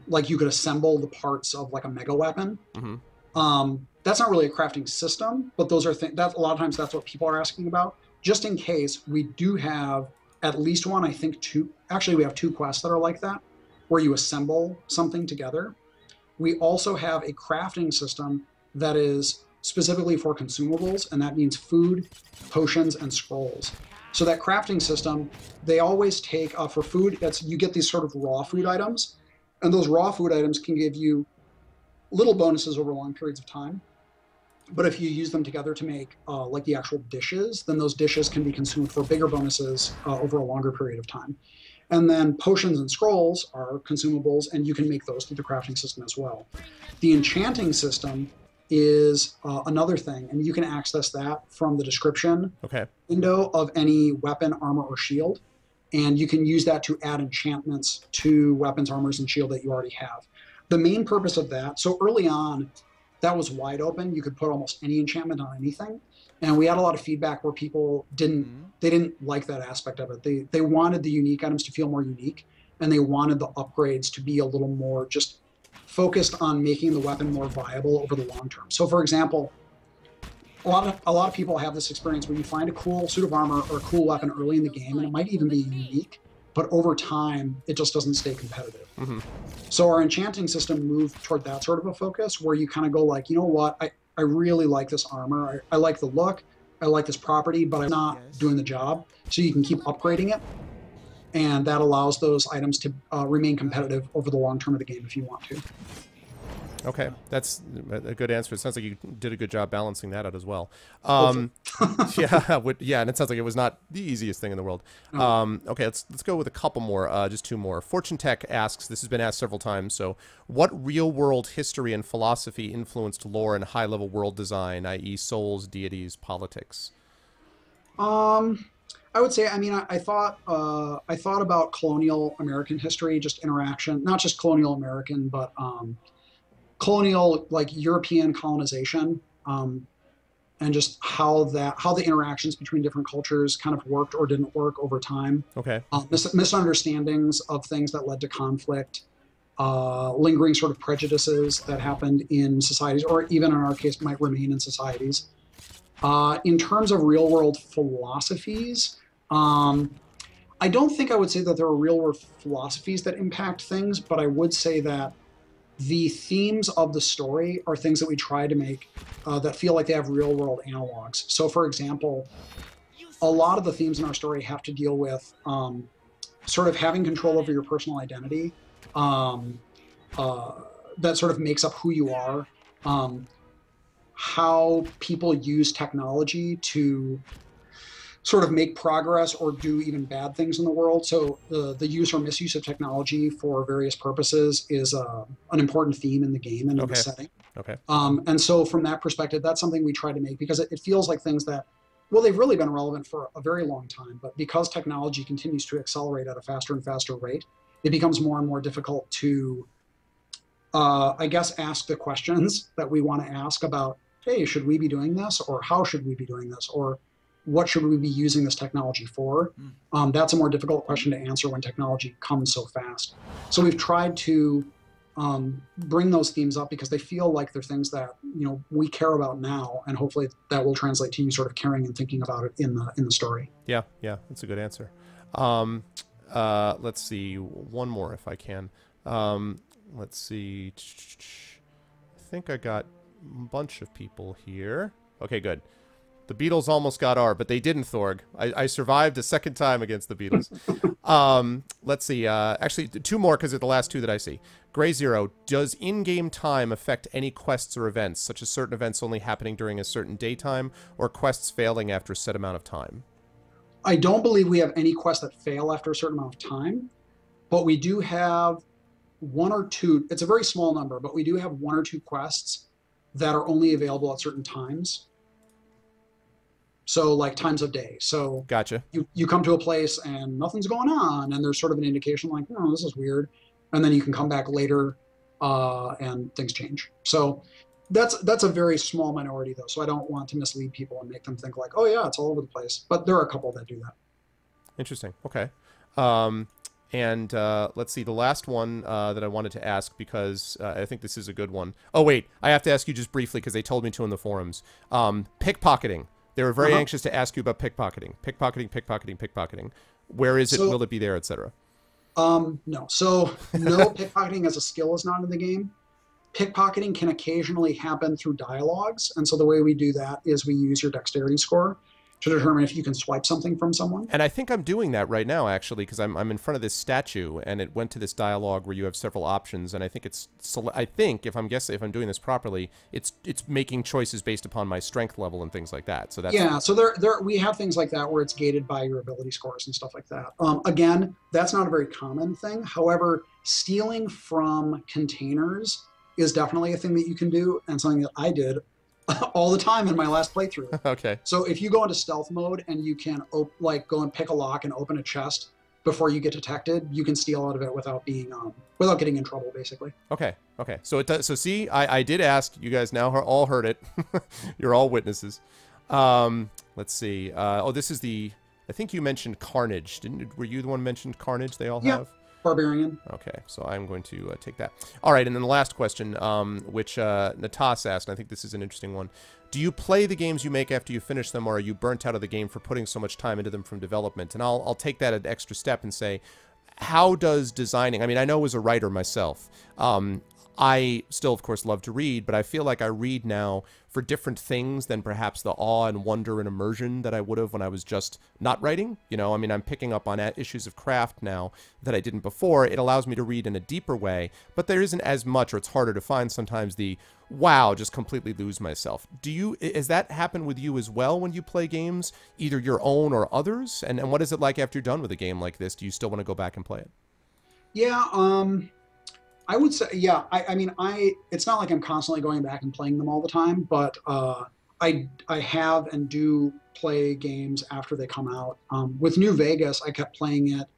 Like you could assemble the parts of like a mega weapon. Mm-hmm. That's not really a crafting system, but those are that a lot of times that's what people are asking about. Just in case, we do have at least one, I think 2. Actually, we have 2 quests that are like that, where you assemble something together. We also have a crafting system that is specifically for consumables, and that means food, potions, and scrolls. So that crafting system, they always take, for food, you get these sort of raw food items, and those raw food items can give you little bonuses over long periods of time. But if you use them together to make like the actual dishes, then those dishes can be consumed for bigger bonuses over a longer period of time. And then potions and scrolls are consumables, and you can make those through the crafting system as well. The enchanting system is another thing, and you can access that from the description window of any weapon, armor, or shield. And you can use that to add enchantments to weapons, armors, and shield that you already have. The main purpose of that, so early on, that was wide open. You could put almost any enchantment on anything. And we had a lot of feedback where people didn't like that aspect of it. They wanted the unique items to feel more unique, and they wanted the upgrades to be a little more just focused on making the weapon more viable over the long term. So for example, a lot of people have this experience where you find a cool suit of armor or a cool weapon early in the game, and it might even be unique, but over time, it just doesn't stay competitive. Mm-hmm. So our enchanting system moved toward that sort of a focus where you kind of go like, you know what, I really like this armor. I like the look. I like this property, but I'm not doing the job. So you can keep upgrading it. And that allows those items to remain competitive over the long term of the game if you want to. Okay, that's a good answer. It sounds like you did a good job balancing that out as well. Yeah, and it sounds like it was not the easiest thing in the world. Okay, let's go with a couple more, just two more. Fortune Tech asks, this has been asked several times, so what real-world history and philosophy influenced lore and high-level world design, i.e. souls, deities, politics? I would say, I mean, I thought about colonial American history, just interaction, not just colonial American, but colonial, like European colonization, and just how the interactions between different cultures kind of worked or didn't work over time. Okay. Misunderstandings of things that led to conflict, lingering sort of prejudices that happened in societies, or even in our case might remain in societies. In terms of real world philosophies, I don't think I would say that there are real world philosophies that impact things, but I would say that the themes of the story are things that we try to make that feel like they have real world analogs. So for example, a lot of the themes in our story have to deal with sort of having control over your personal identity, that sort of makes up who you are, how people use technology to sort of make progress or do even bad things in the world. So the use or misuse of technology for various purposes is an important theme in the game and in the setting. Okay. And so from that perspective, that's something we try to make because it feels like things that, well, they've really been relevant for a very long time, but because technology continues to accelerate at a faster and faster rate, it becomes more and more difficult to, I guess, ask the questions that we want to ask about, hey, should we be doing this? Or how should we be doing this? Or what should we be using this technology for? That's a more difficult question to answer when technology comes so fast. So we've tried to bring those themes up because they feel like they're things that we care about now, and hopefully that will translate to you sort of caring and thinking about it in the story. Yeah, that's a good answer. Let's see, one more if I can. Let's see. I think I got a bunch of people here. Okay, good. The Beatles almost got R, but they didn't, Thorg. I survived a second time against the Beatles. Let's see. Actually, two more because they're the last two that I see. Gray Zero, does in-game time affect any quests or events, such as certain events only happening during a certain daytime, or quests failing after a set amount of time? I don't believe we have any quests that fail after a certain amount of time, but we do have one or two. It's a very small number, but we do have one or two quests that are only available at certain times. So like times of day. So gotcha. You come to a place and nothing's going on, and there's sort of an indication like, oh, this is weird. And then you can come back later and things change. So that's a very small minority though. So I don't want to mislead people and make them think like, oh yeah, it's all over the place. But there are a couple that do that. Interesting. Okay. And let's see, the last one that I wanted to ask, because I think this is a good one. Oh, wait, I have to ask you just briefly because they told me to in the forums. Pickpocketing. They were very anxious to ask you about pickpocketing. Pickpocketing. Where is it? So, will it be there, etc.? No. So no, pickpocketing as a skill is not in the game. Pickpocketing can occasionally happen through dialogues. And so the way we do that is we use your dexterity score to determine if you can swipe something from someone. And I think I'm doing that right now, actually, because I'm in front of this statue, and it went to this dialogue where you have several options, and I think if I'm doing this properly, it's making choices based upon my strength level and things like that. So that's So there we have things like that where it's gated by your ability scores and stuff like that. Again, that's not a very common thing. However, stealing from containers is definitely a thing that you can do, and something that I did all the time in my last playthrough. Okay. So if you go into stealth mode and you can go and pick a lock and open a chest before you get detected, you can steal out of it without being without getting in trouble, basically. Okay. Okay. So it does. So see, I did ask. You guys now all heard it. You're all witnesses. Let's see. Oh, this is the. I think you mentioned Carnage. Were you the one who mentioned Carnage? They all have. Barbarian. Okay, so I'm going to take that. All right, and then the last question, which Natas asked, and I think this is an interesting one. Do you play the games you make after you finish them, or are you burnt out of the game for putting so much time into them from development? And I'll take that an extra step and say, how does designing... I mean, I know as a writer myself, I still, of course, love to read, but I feel like I read now for different things than perhaps the awe and wonder and immersion that I would have when I was just not writing. You know, I mean, I'm picking up on issues of craft now that I didn't before. It allows me to read in a deeper way, but there isn't as much, or it's harder to find sometimes the, wow, just completely lose myself. Has that happened with you as well when you play games, either your own or others? And what is it like after you're done with a game like this? Do you still want to go back and play it? Yeah, I would say, yeah. I mean, it's not like I'm constantly going back and playing them all the time, but I have and do play games after they come out. With New Vegas, I kept playing it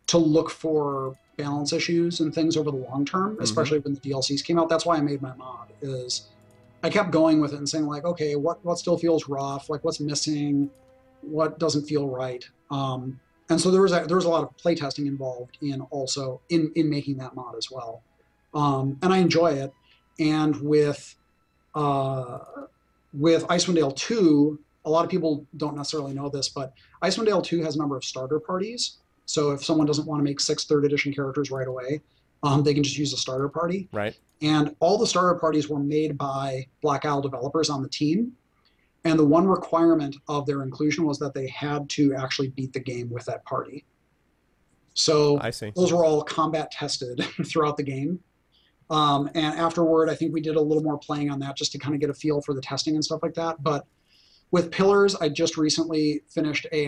to look for balance issues and things over the long term, especially when the DLCs came out. That's why I made my mod, is I kept going with it and saying, like, okay, what still feels rough? Like, what's missing? What doesn't feel right? And so there was a lot of playtesting involved in making that mod as well, and I enjoy it. And with Icewind Dale 2, a lot of people don't necessarily know this, but Icewind Dale 2 has a number of starter parties. So if someone doesn't want to make 6 3rd edition characters right away, they can just use a starter party. Right. And all the starter parties were made by Black Isle developers on the team. And the one requirement of their inclusion was that they had to actually beat the game with that party. So I see. Those were all combat tested throughout the game. And afterward, I think we did a little more playing on that just to kind of get a feel for the testing and stuff like that. But with Pillars, I just recently finished a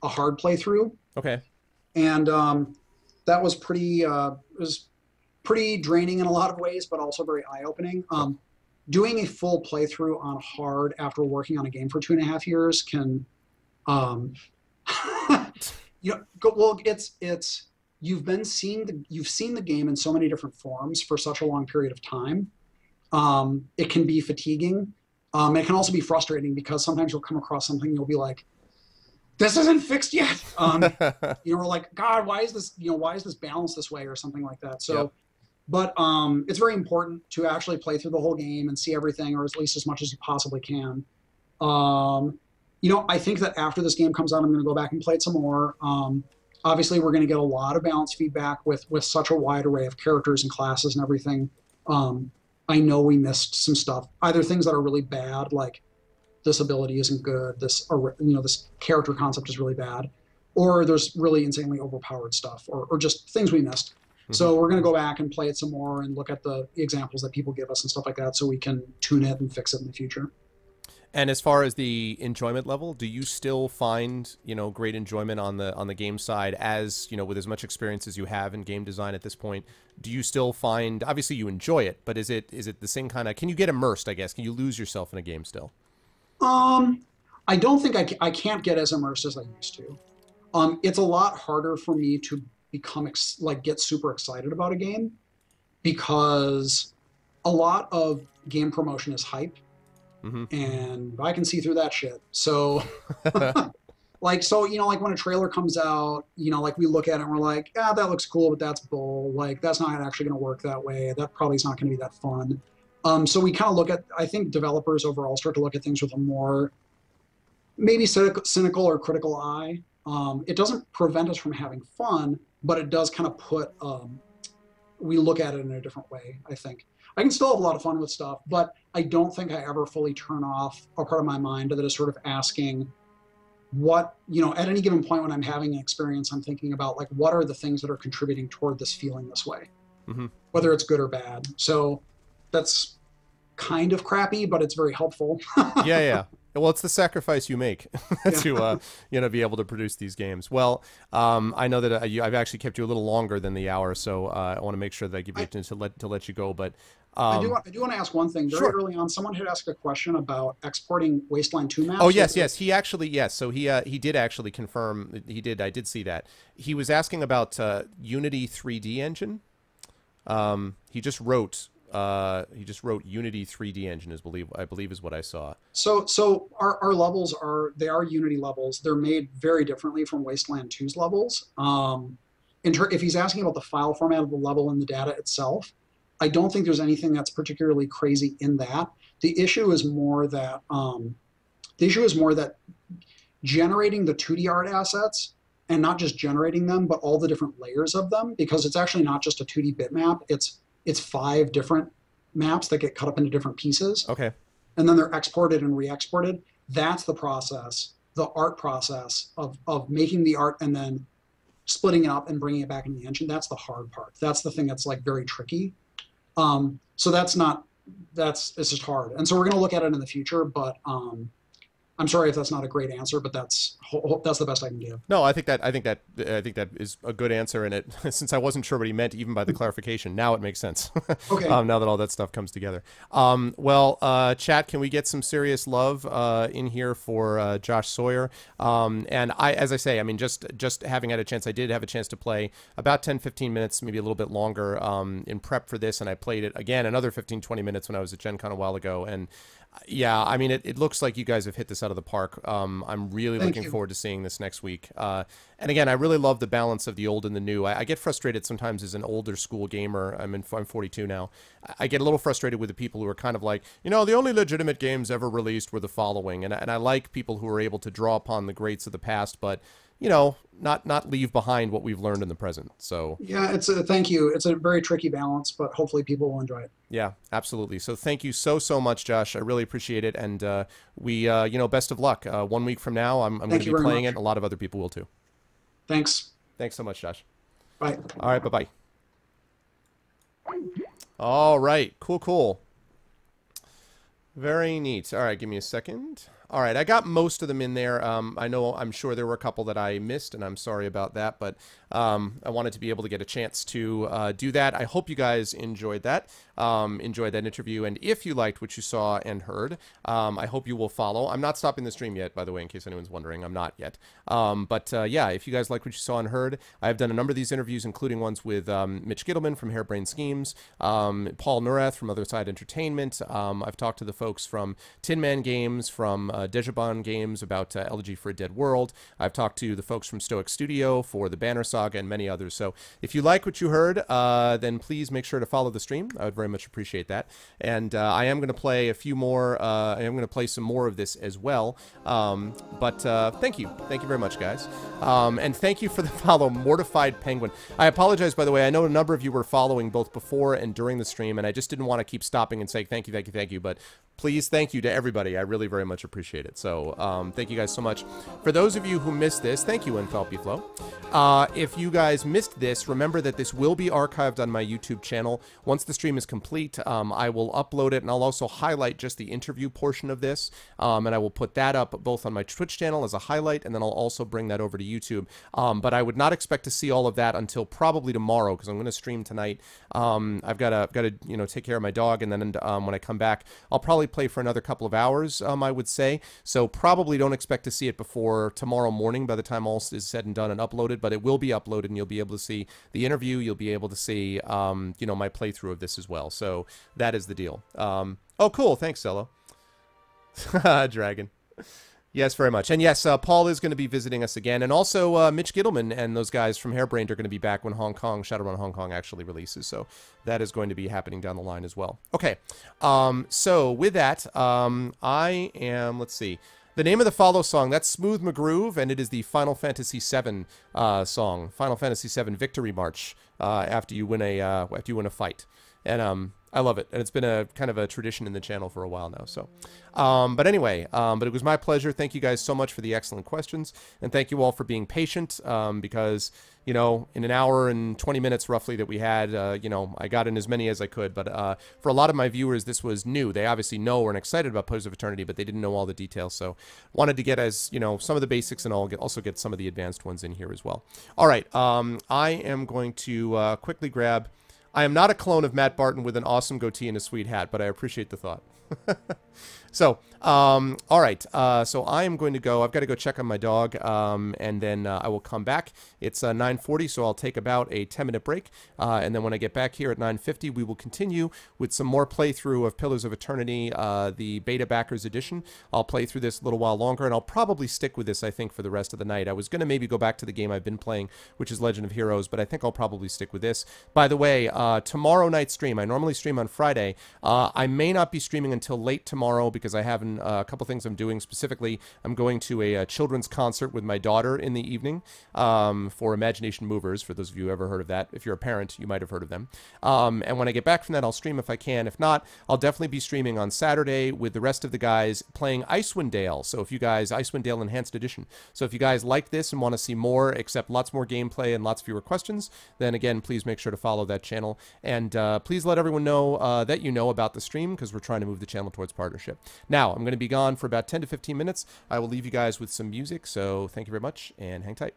hard playthrough. Okay. And that was pretty draining in a lot of ways, but also very eye-opening. Doing a full playthrough on hard after working on a game for 2.5 years can, you've seen the game in so many different forms for such a long period of time. It can be fatiguing. It can also be frustrating because sometimes you'll come across something and you'll be like, this isn't fixed yet. We're like, God, why is this balanced this way or something like that? So. Yep. But it's very important to actually play through the whole game and see everything, or at least as much as you possibly can. I think that after this game comes out, I'm going to go back and play it some more. Obviously, we're going to get a lot of balance feedback with such a wide array of characters and classes and everything. I know we missed some stuff, either things that are really bad, like this ability isn't good, this character concept is really bad, or there's really insanely overpowered stuff, or just things we missed. So we're going to go back and play it some more and look at the examples that people give us and stuff like that so we can tune it and fix it in the future. And as far as the enjoyment level, do you still find, great enjoyment on the game side as, with as much experience as you have in game design at this point? Do you still find, obviously you enjoy it, but is it the same kind of, can you get immersed, I guess? Can you lose yourself in a game still? I don't think I can't get as immersed as I used to. It's a lot harder for me to get super excited about a game because a lot of game promotion is hype, and I can see through that shit. So when a trailer comes out, we look at it and we're like, yeah, that looks cool, but that's bull. Like, that's not actually going to work that way. That probably is not going to be that fun. So we kind of I think developers overall start to look at things with a more maybe cynical or critical eye. It doesn't prevent us from having fun, but it does kind of we look at it in a different way, I think. I can still have a lot of fun with stuff, but I don't think I ever fully turn off a part of my mind that is sort of asking what, at any given point when I'm having an experience, I'm thinking about, like, what are the things that are contributing toward this feeling this way, whether it's good or bad. So that's kind of crappy, but it's very helpful. Yeah. Well, it's the sacrifice you make to be able to produce these games. Well, I know that I've actually kept you a little longer than the hour, so I want to make sure that I give you a chance to let you go. But I do want to ask one thing. Very Sure. early on, someone had asked a question about exporting Wasteland 2 maps. Oh, yes. He actually, yes. So he did actually confirm. He did. I did see that. He was asking about Unity 3D engine. He just wrote Unity 3D engine, I believe is what I saw. So our levels are Unity levels. They're made very differently from Wasteland 2's levels. If he's asking about the file format of the level and the data itself, I don't think there's anything that's particularly crazy in that. The issue is more that generating the 2D art assets, and not just generating them, but all the different layers of them, because it's actually not just a 2D bitmap. It's 5 different maps that get cut up into different pieces. Okay. And then they're exported and re-exported. That's the process, the art process of making the art and then splitting it up and bringing it back into the engine. That's the hard part. That's the thing that's like very tricky. So it's just hard. And so we're going to look at it in the future, but I'm sorry if that's not a great answer, but that's the best I can give. No, I think that is a good answer, and it since I wasn't sure what he meant even by the clarification, now it makes sense. Okay. Now that all that stuff comes together. Chat, can we get some serious love in here for Josh Sawyer? And as I say, I mean, just having had a chance, I did have a chance to play about 10-15 minutes, maybe a little bit longer, in prep for this, and I played it again another 15-20 minutes when I was at Gen Con a while ago, and yeah, I mean, it looks like you guys have hit this out of the park. I'm really looking forward to seeing this next week. And again, I really love the balance of the old and the new. I get frustrated sometimes as an older school gamer. I'm 42 now. I get a little frustrated with the people who are kind of like, the only legitimate games ever released were the following. And I like people who are able to draw upon the greats of the past, but not leave behind what we've learned in the present. So yeah, thank you. It's a very tricky balance, but hopefully people will enjoy it. Yeah, absolutely. So thank you so much, Josh. I really appreciate it. And best of luck. 1 week from now, I'm going to be playing it. A lot of other people will too. Thanks. Thanks so much, Josh. Bye. All right. Bye-bye. All right. Cool. Very neat. All right. Give me a second. All right, I got most of them in there. I'm sure there were a couple that I missed, and I'm sorry about that, but I wanted to be able to get a chance to do that. I hope you guys enjoyed that interview, and if you liked what you saw and heard, I hope you will follow. I'm not stopping the stream yet, by the way, in case anyone's wondering. I'm not yet. Yeah, if you guys liked what you saw and heard, I've done a number of these interviews, including ones with Mitch Gittleman from Harebrained Schemes, Paul Nurath from Other Side Entertainment. I've talked to the folks from Tin Man Games, from Dejabon Games about Elegy for a Dead World. I've talked to the folks from Stoic Studio for the Banner Saga and many others. So if you like what you heard, then please make sure to follow the stream. I would very much appreciate that. And I am going to play a few more. I am going to play some more of this as well. Thank you. Thank you very much, guys. And thank you for the follow, Mortified Penguin. I apologize, by the way. I know a number of you were following both before and during the stream, and I just didn't want to keep stopping and saying thank you. But please, thank you to everybody. I really very much appreciate it. So thank you guys so much. For those of you who missed this, thank you, Enthalpy Flow. If you guys missed this, remember that this will be archived on my YouTube channel. Once the stream is complete, I will upload it, and I'll also highlight just the interview portion of this, and I will put that up both on my Twitch channel as a highlight, and then I'll also bring that over to YouTube. But I would not expect to see all of that until probably tomorrow, because I'm going to stream tonight. I've got to take care of my dog, and then when I come back, I'll probably play for another couple of hours, I would say. So probably don't expect to see it before tomorrow morning by the time all is said and done and uploaded, but it will be uploaded, and you'll be able to see the interview. You'll be able to see, my playthrough of this as well. So that is the deal. Oh, cool. Thanks, Cello. Dragon. Yes, very much. And yes, Paul is going to be visiting us again. And also Mitch Gittleman and those guys from Harebrained are going to be back when Shadowrun Hong Kong actually releases. So that is going to be happening down the line as well. Okay. So with that, let's see. The name of the follow song, that's Smooth McGroove, and it is the Final Fantasy VII song. Final Fantasy VII Victory March after you win a fight. And I love it, and it's been a kind of a tradition in the channel for a while now. So, but anyway, but it was my pleasure. Thank you guys so much for the excellent questions, and thank you all for being patient. Because in an hour and 20 minutes roughly that we had, I got in as many as I could. But for a lot of my viewers, this was new. They obviously know and excited about Pillars of Eternity, but they didn't know all the details. So, wanted to get some of the basics, and also get some of the advanced ones in here as well. All right, I am going to quickly grab. I am not a clone of Matt Barton with an awesome goatee and a sweet hat, but I appreciate the thought. So, all right. So I am going to go. I've got to go check on my dog, and then I will come back. It's 9:40, so I'll take about a 10-minute break, and then when I get back here at 9:50, we will continue with some more playthrough of Pillars of Eternity, the Beta Backers Edition. I'll play through this a little while longer, and I'll probably stick with this, I think, for the rest of the night. I was going to maybe go back to the game I've been playing, which is Legend of Heroes, but I think I'll probably stick with this. By the way, tomorrow night stream, I normally stream on Friday. I may not be streaming until late tomorrow because I have a couple things I'm doing. Specifically, I'm going to a children's concert with my daughter in the evening for Imagination Movers, for those of you who ever heard of that. If you're a parent, you might have heard of them. And when I get back from that, I'll stream if I can. If not, I'll definitely be streaming on Saturday with the rest of the guys playing Icewind Dale. So if you guys, Icewind Dale Enhanced Edition. So if you guys like this and want to see more, except lots more gameplay and lots fewer questions, then again, please make sure to follow that channel. And please let everyone know that you know about the stream, because we're trying to move the channel towards partnership. Now, I'm going to be gone for about 10 to 15 minutes. I will leave you guys with some music, so thank you very much, and hang tight.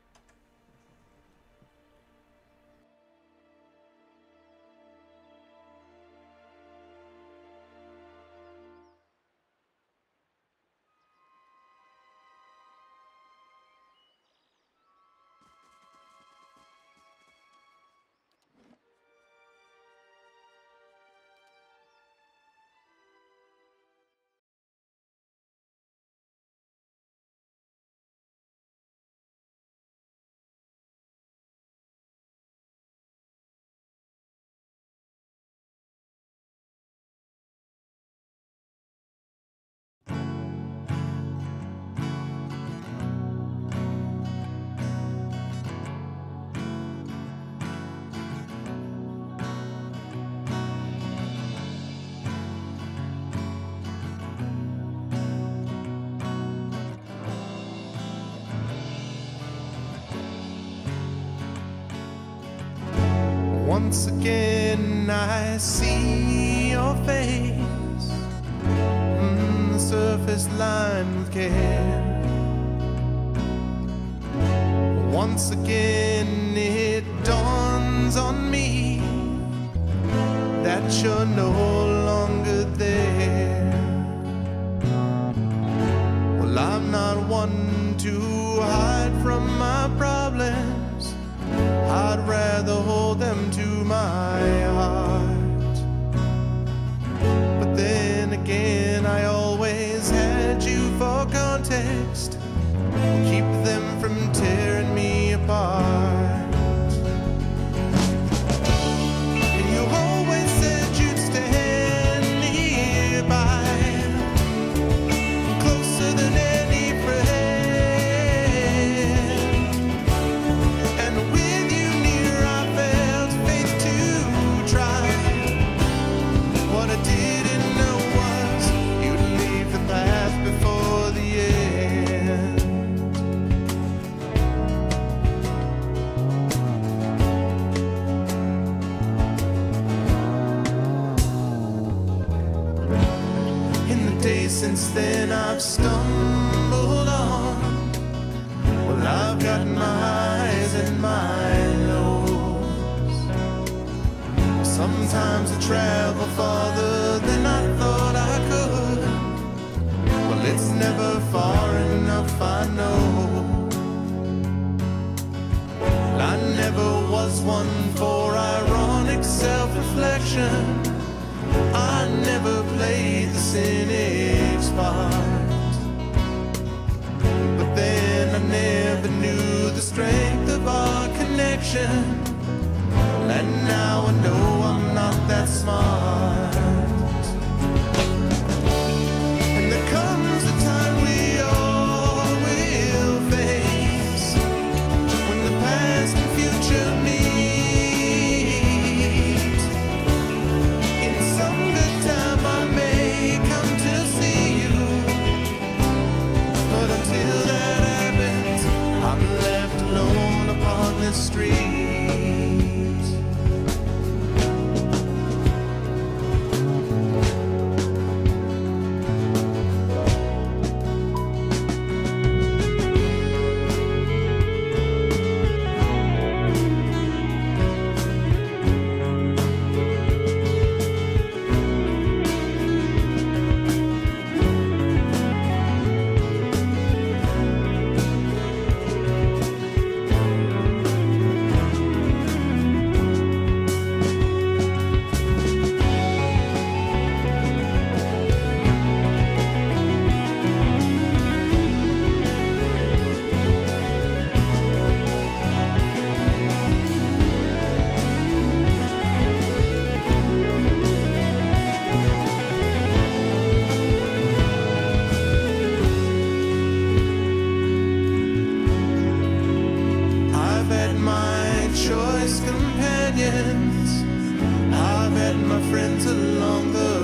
Once again I see your face, the surface lined with care. Once again it dawns on me that you're no longer there. Well, I'm not one to hide from my problems. I'd rather hold them to my heart. But then again, I always had you for context. Keep them from tearing me apart. And you always said you'd stand nearby, closer than any friend. Since then I've stumbled on. Well, I've got my highs and my lows. Sometimes I travel farther than I thought I could. Well, it's never far enough, I know. Well, I never was one for ironic self-reflection. I never played the cynic's part. But then I never knew the strength of our connection. And now I know I'm not that smart. And there comes a time we all will face, when the past and future meet. Some good time I may come to see you, but until that happens, I'm left alone upon this street. friends. I've met my friends along the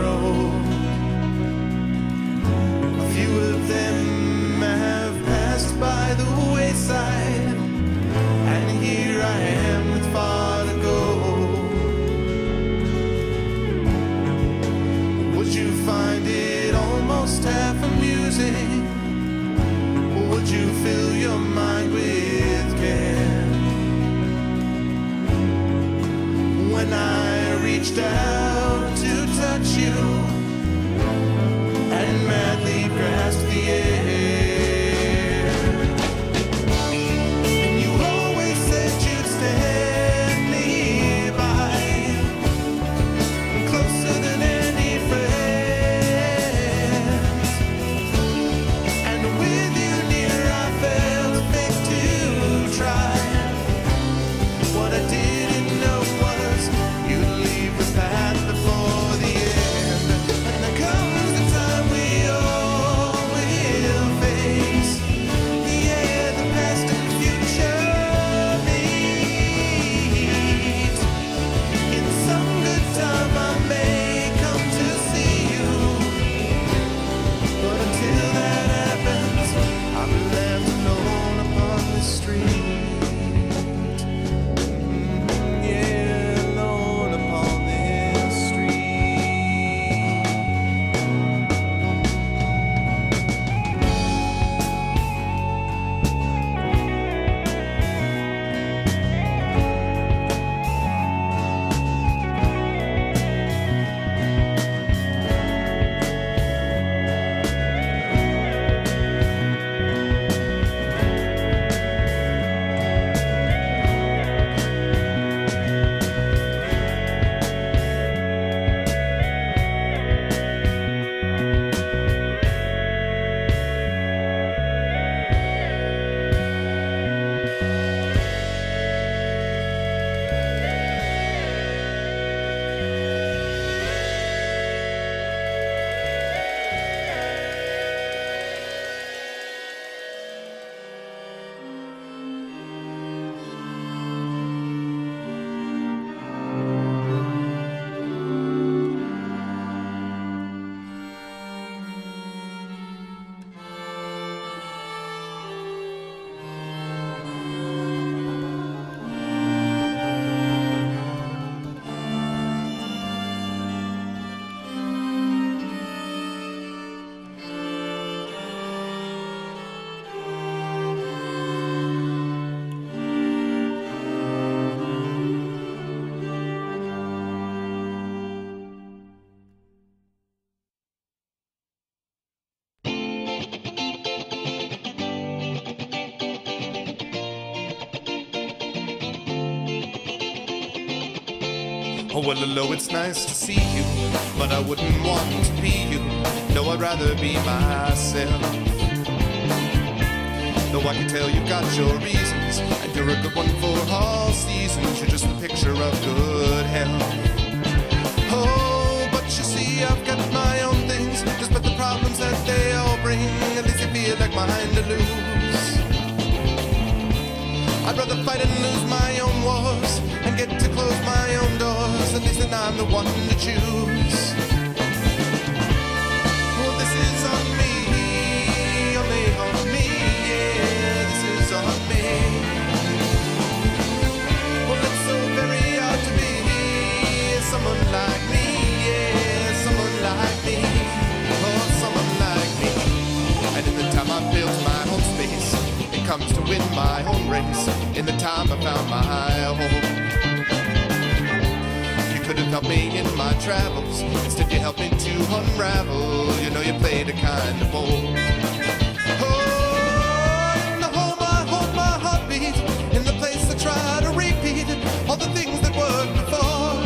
road. A few of them have passed by the wayside, and here I am with far to go. Would you find it almost half amusing? Would you fill your mind with care when I reached out to touch you and madly grasped the air? And you always said you'd stand nearby, closer than any friend. And with you near, I felt faith to try. What I didn't know was you'd leave the path before the end. And there comes the time we all will face. Yeah, the past and future meet. In some good time I may come to see you, but until that happens, I'm left alone upon the street. Yeah, alone upon this street. Oh, well, hello, it's nice to see you, but I wouldn't want to be you. No, I'd rather be myself. Though I can tell you've got your reasons, and you're a good one for all seasons. You're just a picture of good health. Oh, but you see, I've got my own things, despite the problems that they all bring. At least I feel like mine to lose. I'd rather fight and lose my own wars and get to close my own doors. At least then I'm the one to choose. Well, this is on me, only on me, yeah, this is on me. Well, it's so very hard to be someone like me, yeah, someone like me, oh, someone like me. And in the time I built my own space, it comes to win my own race. In the time I found my home, you could have helped me in my travels. Instead you helped me to unravel. You know you played a kind of bold. Oh, in the home I hold my heartbeat. In the place I try to repeat all the things that worked before.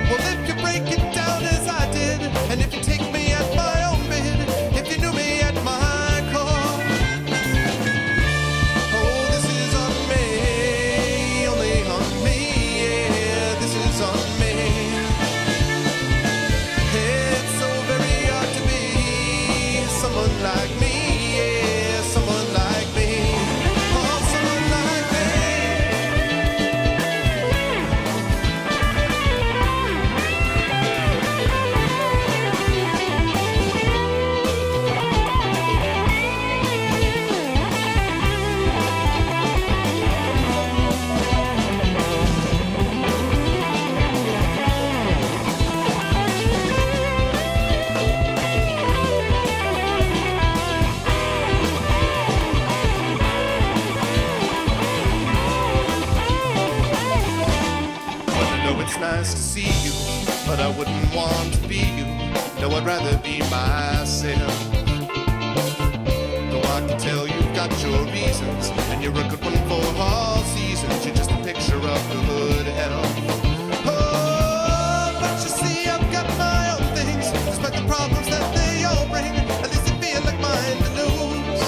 Well, if you break it down as I did, and if you take me at my own bid, if you knew me at my on me. It's so very hard to be I'd rather be myself. Though I can tell you've got your reasons, and you're a good one for all seasons. You're just a picture of the hood elf. Oh, but you see, I've got my own things, despite the problems that they all bring. At least they feel like mine to lose.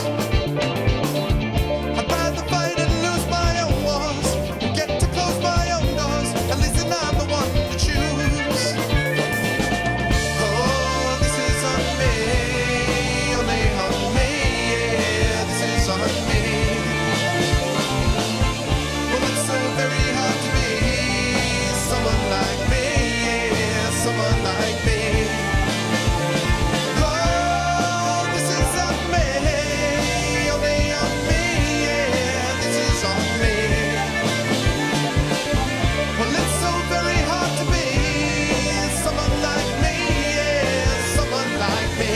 I'd rather fight and lose my own wars, and get to close my own doors. At least then I'm the one to choose. Oh, this is on me, only on me, yeah, this is on me. Well, it's so very hard to be someone like me, yeah, someone like me. Oh, this is on me, only on me, yeah, this is on me. Well, it's so very hard to be someone like me, yeah, someone like me.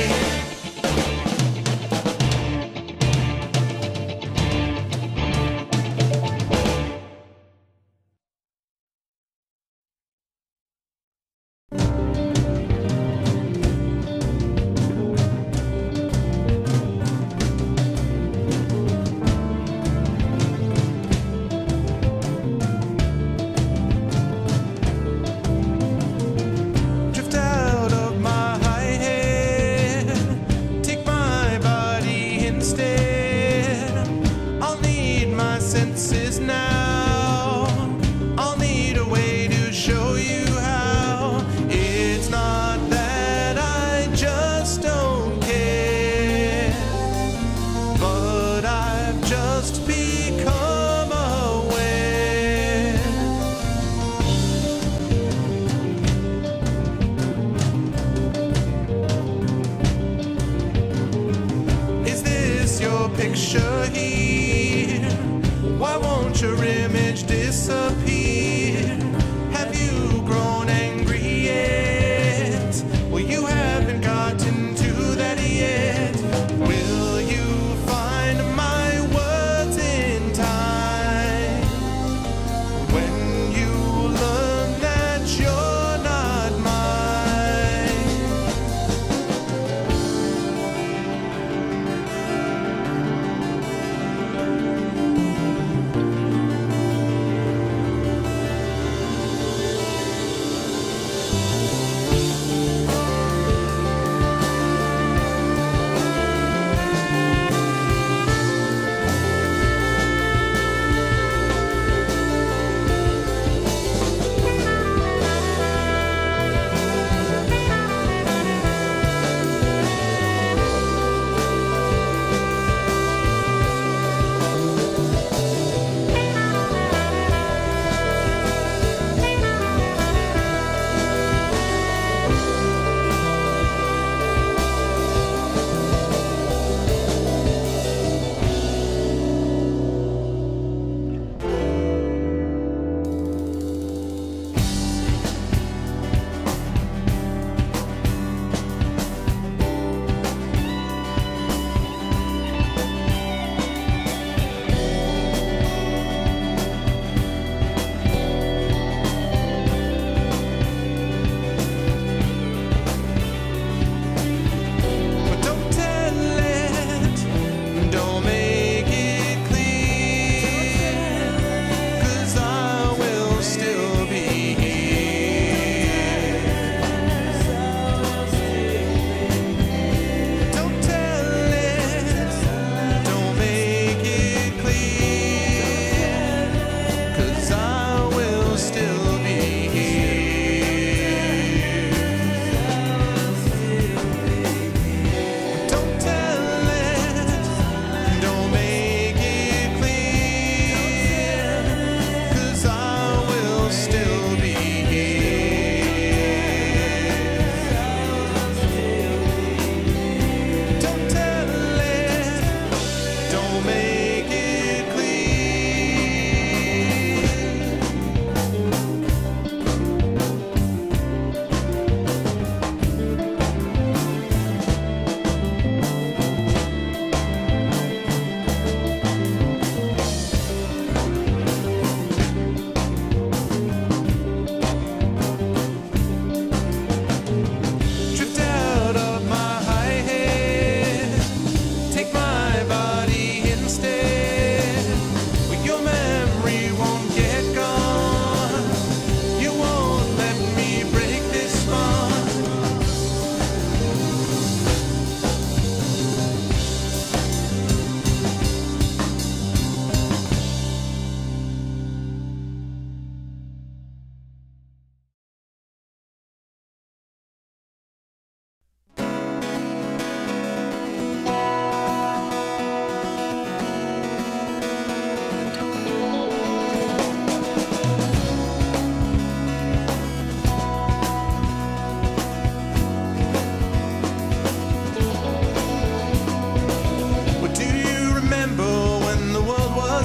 Drift out of my head, take my body instead. I'll need my senses now. I'll need a way to show you how. It's not that I just don't care, but I've just become aware. Is this your picture here? Why won't your image disappear? Have you grown angry yet? Well, you haven't gotten to that yet. Will you find my words in time? When you learn that you're not mine.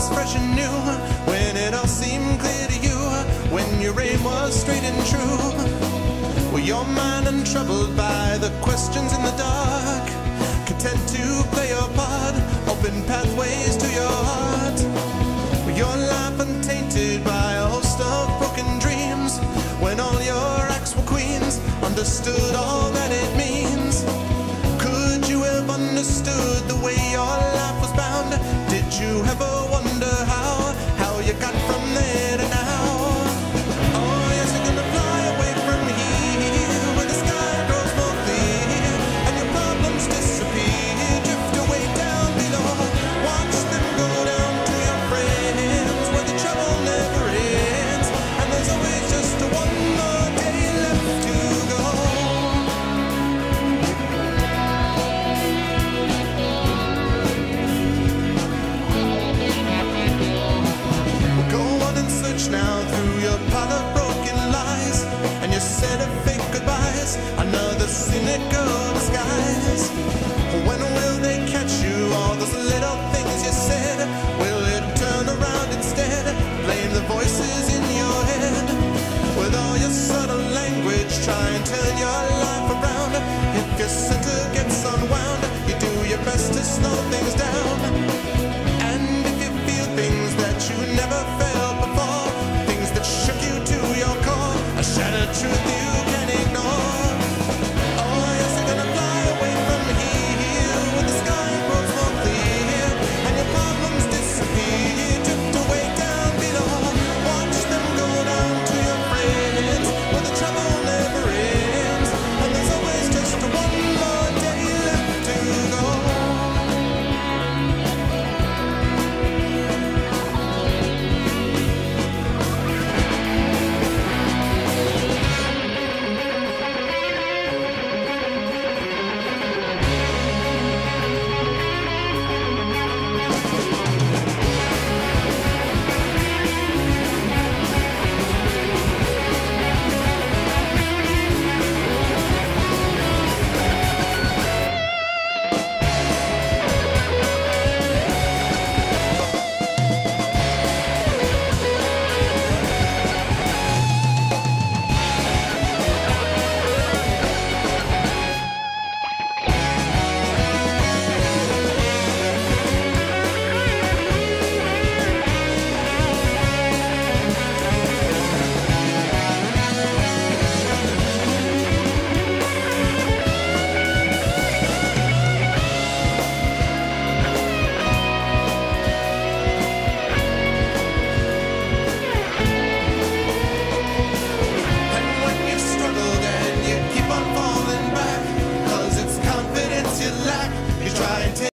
was fresh and new, when it all seemed clear to you, when your aim was straight and true. Were your mind untroubled by the questions in the dark, content to play your part, open pathways to your heart? Were your life untainted by a host of broken dreams, when all your acts were queens, understood all that it means? Could you have understood the way your life was bound? Did you ever wonder how you got from there to now? Oh yes, you're gonna fly away from here, where the sky grows more clear, and your problems disappear, drift away down below. Watch them go down to your friends, where the trouble never ends, and there's always just one more day left to go. Go on and search now through your pile of broken lies, and your set of fake goodbyes, another cynical disguise. When will they catch you, all those little things you said? Will it turn around instead, blame the voices in your head? With all your subtle language, try and turn your life around. If your center gets unwound, you do your best to slow things down. And if you feel things that you never felt,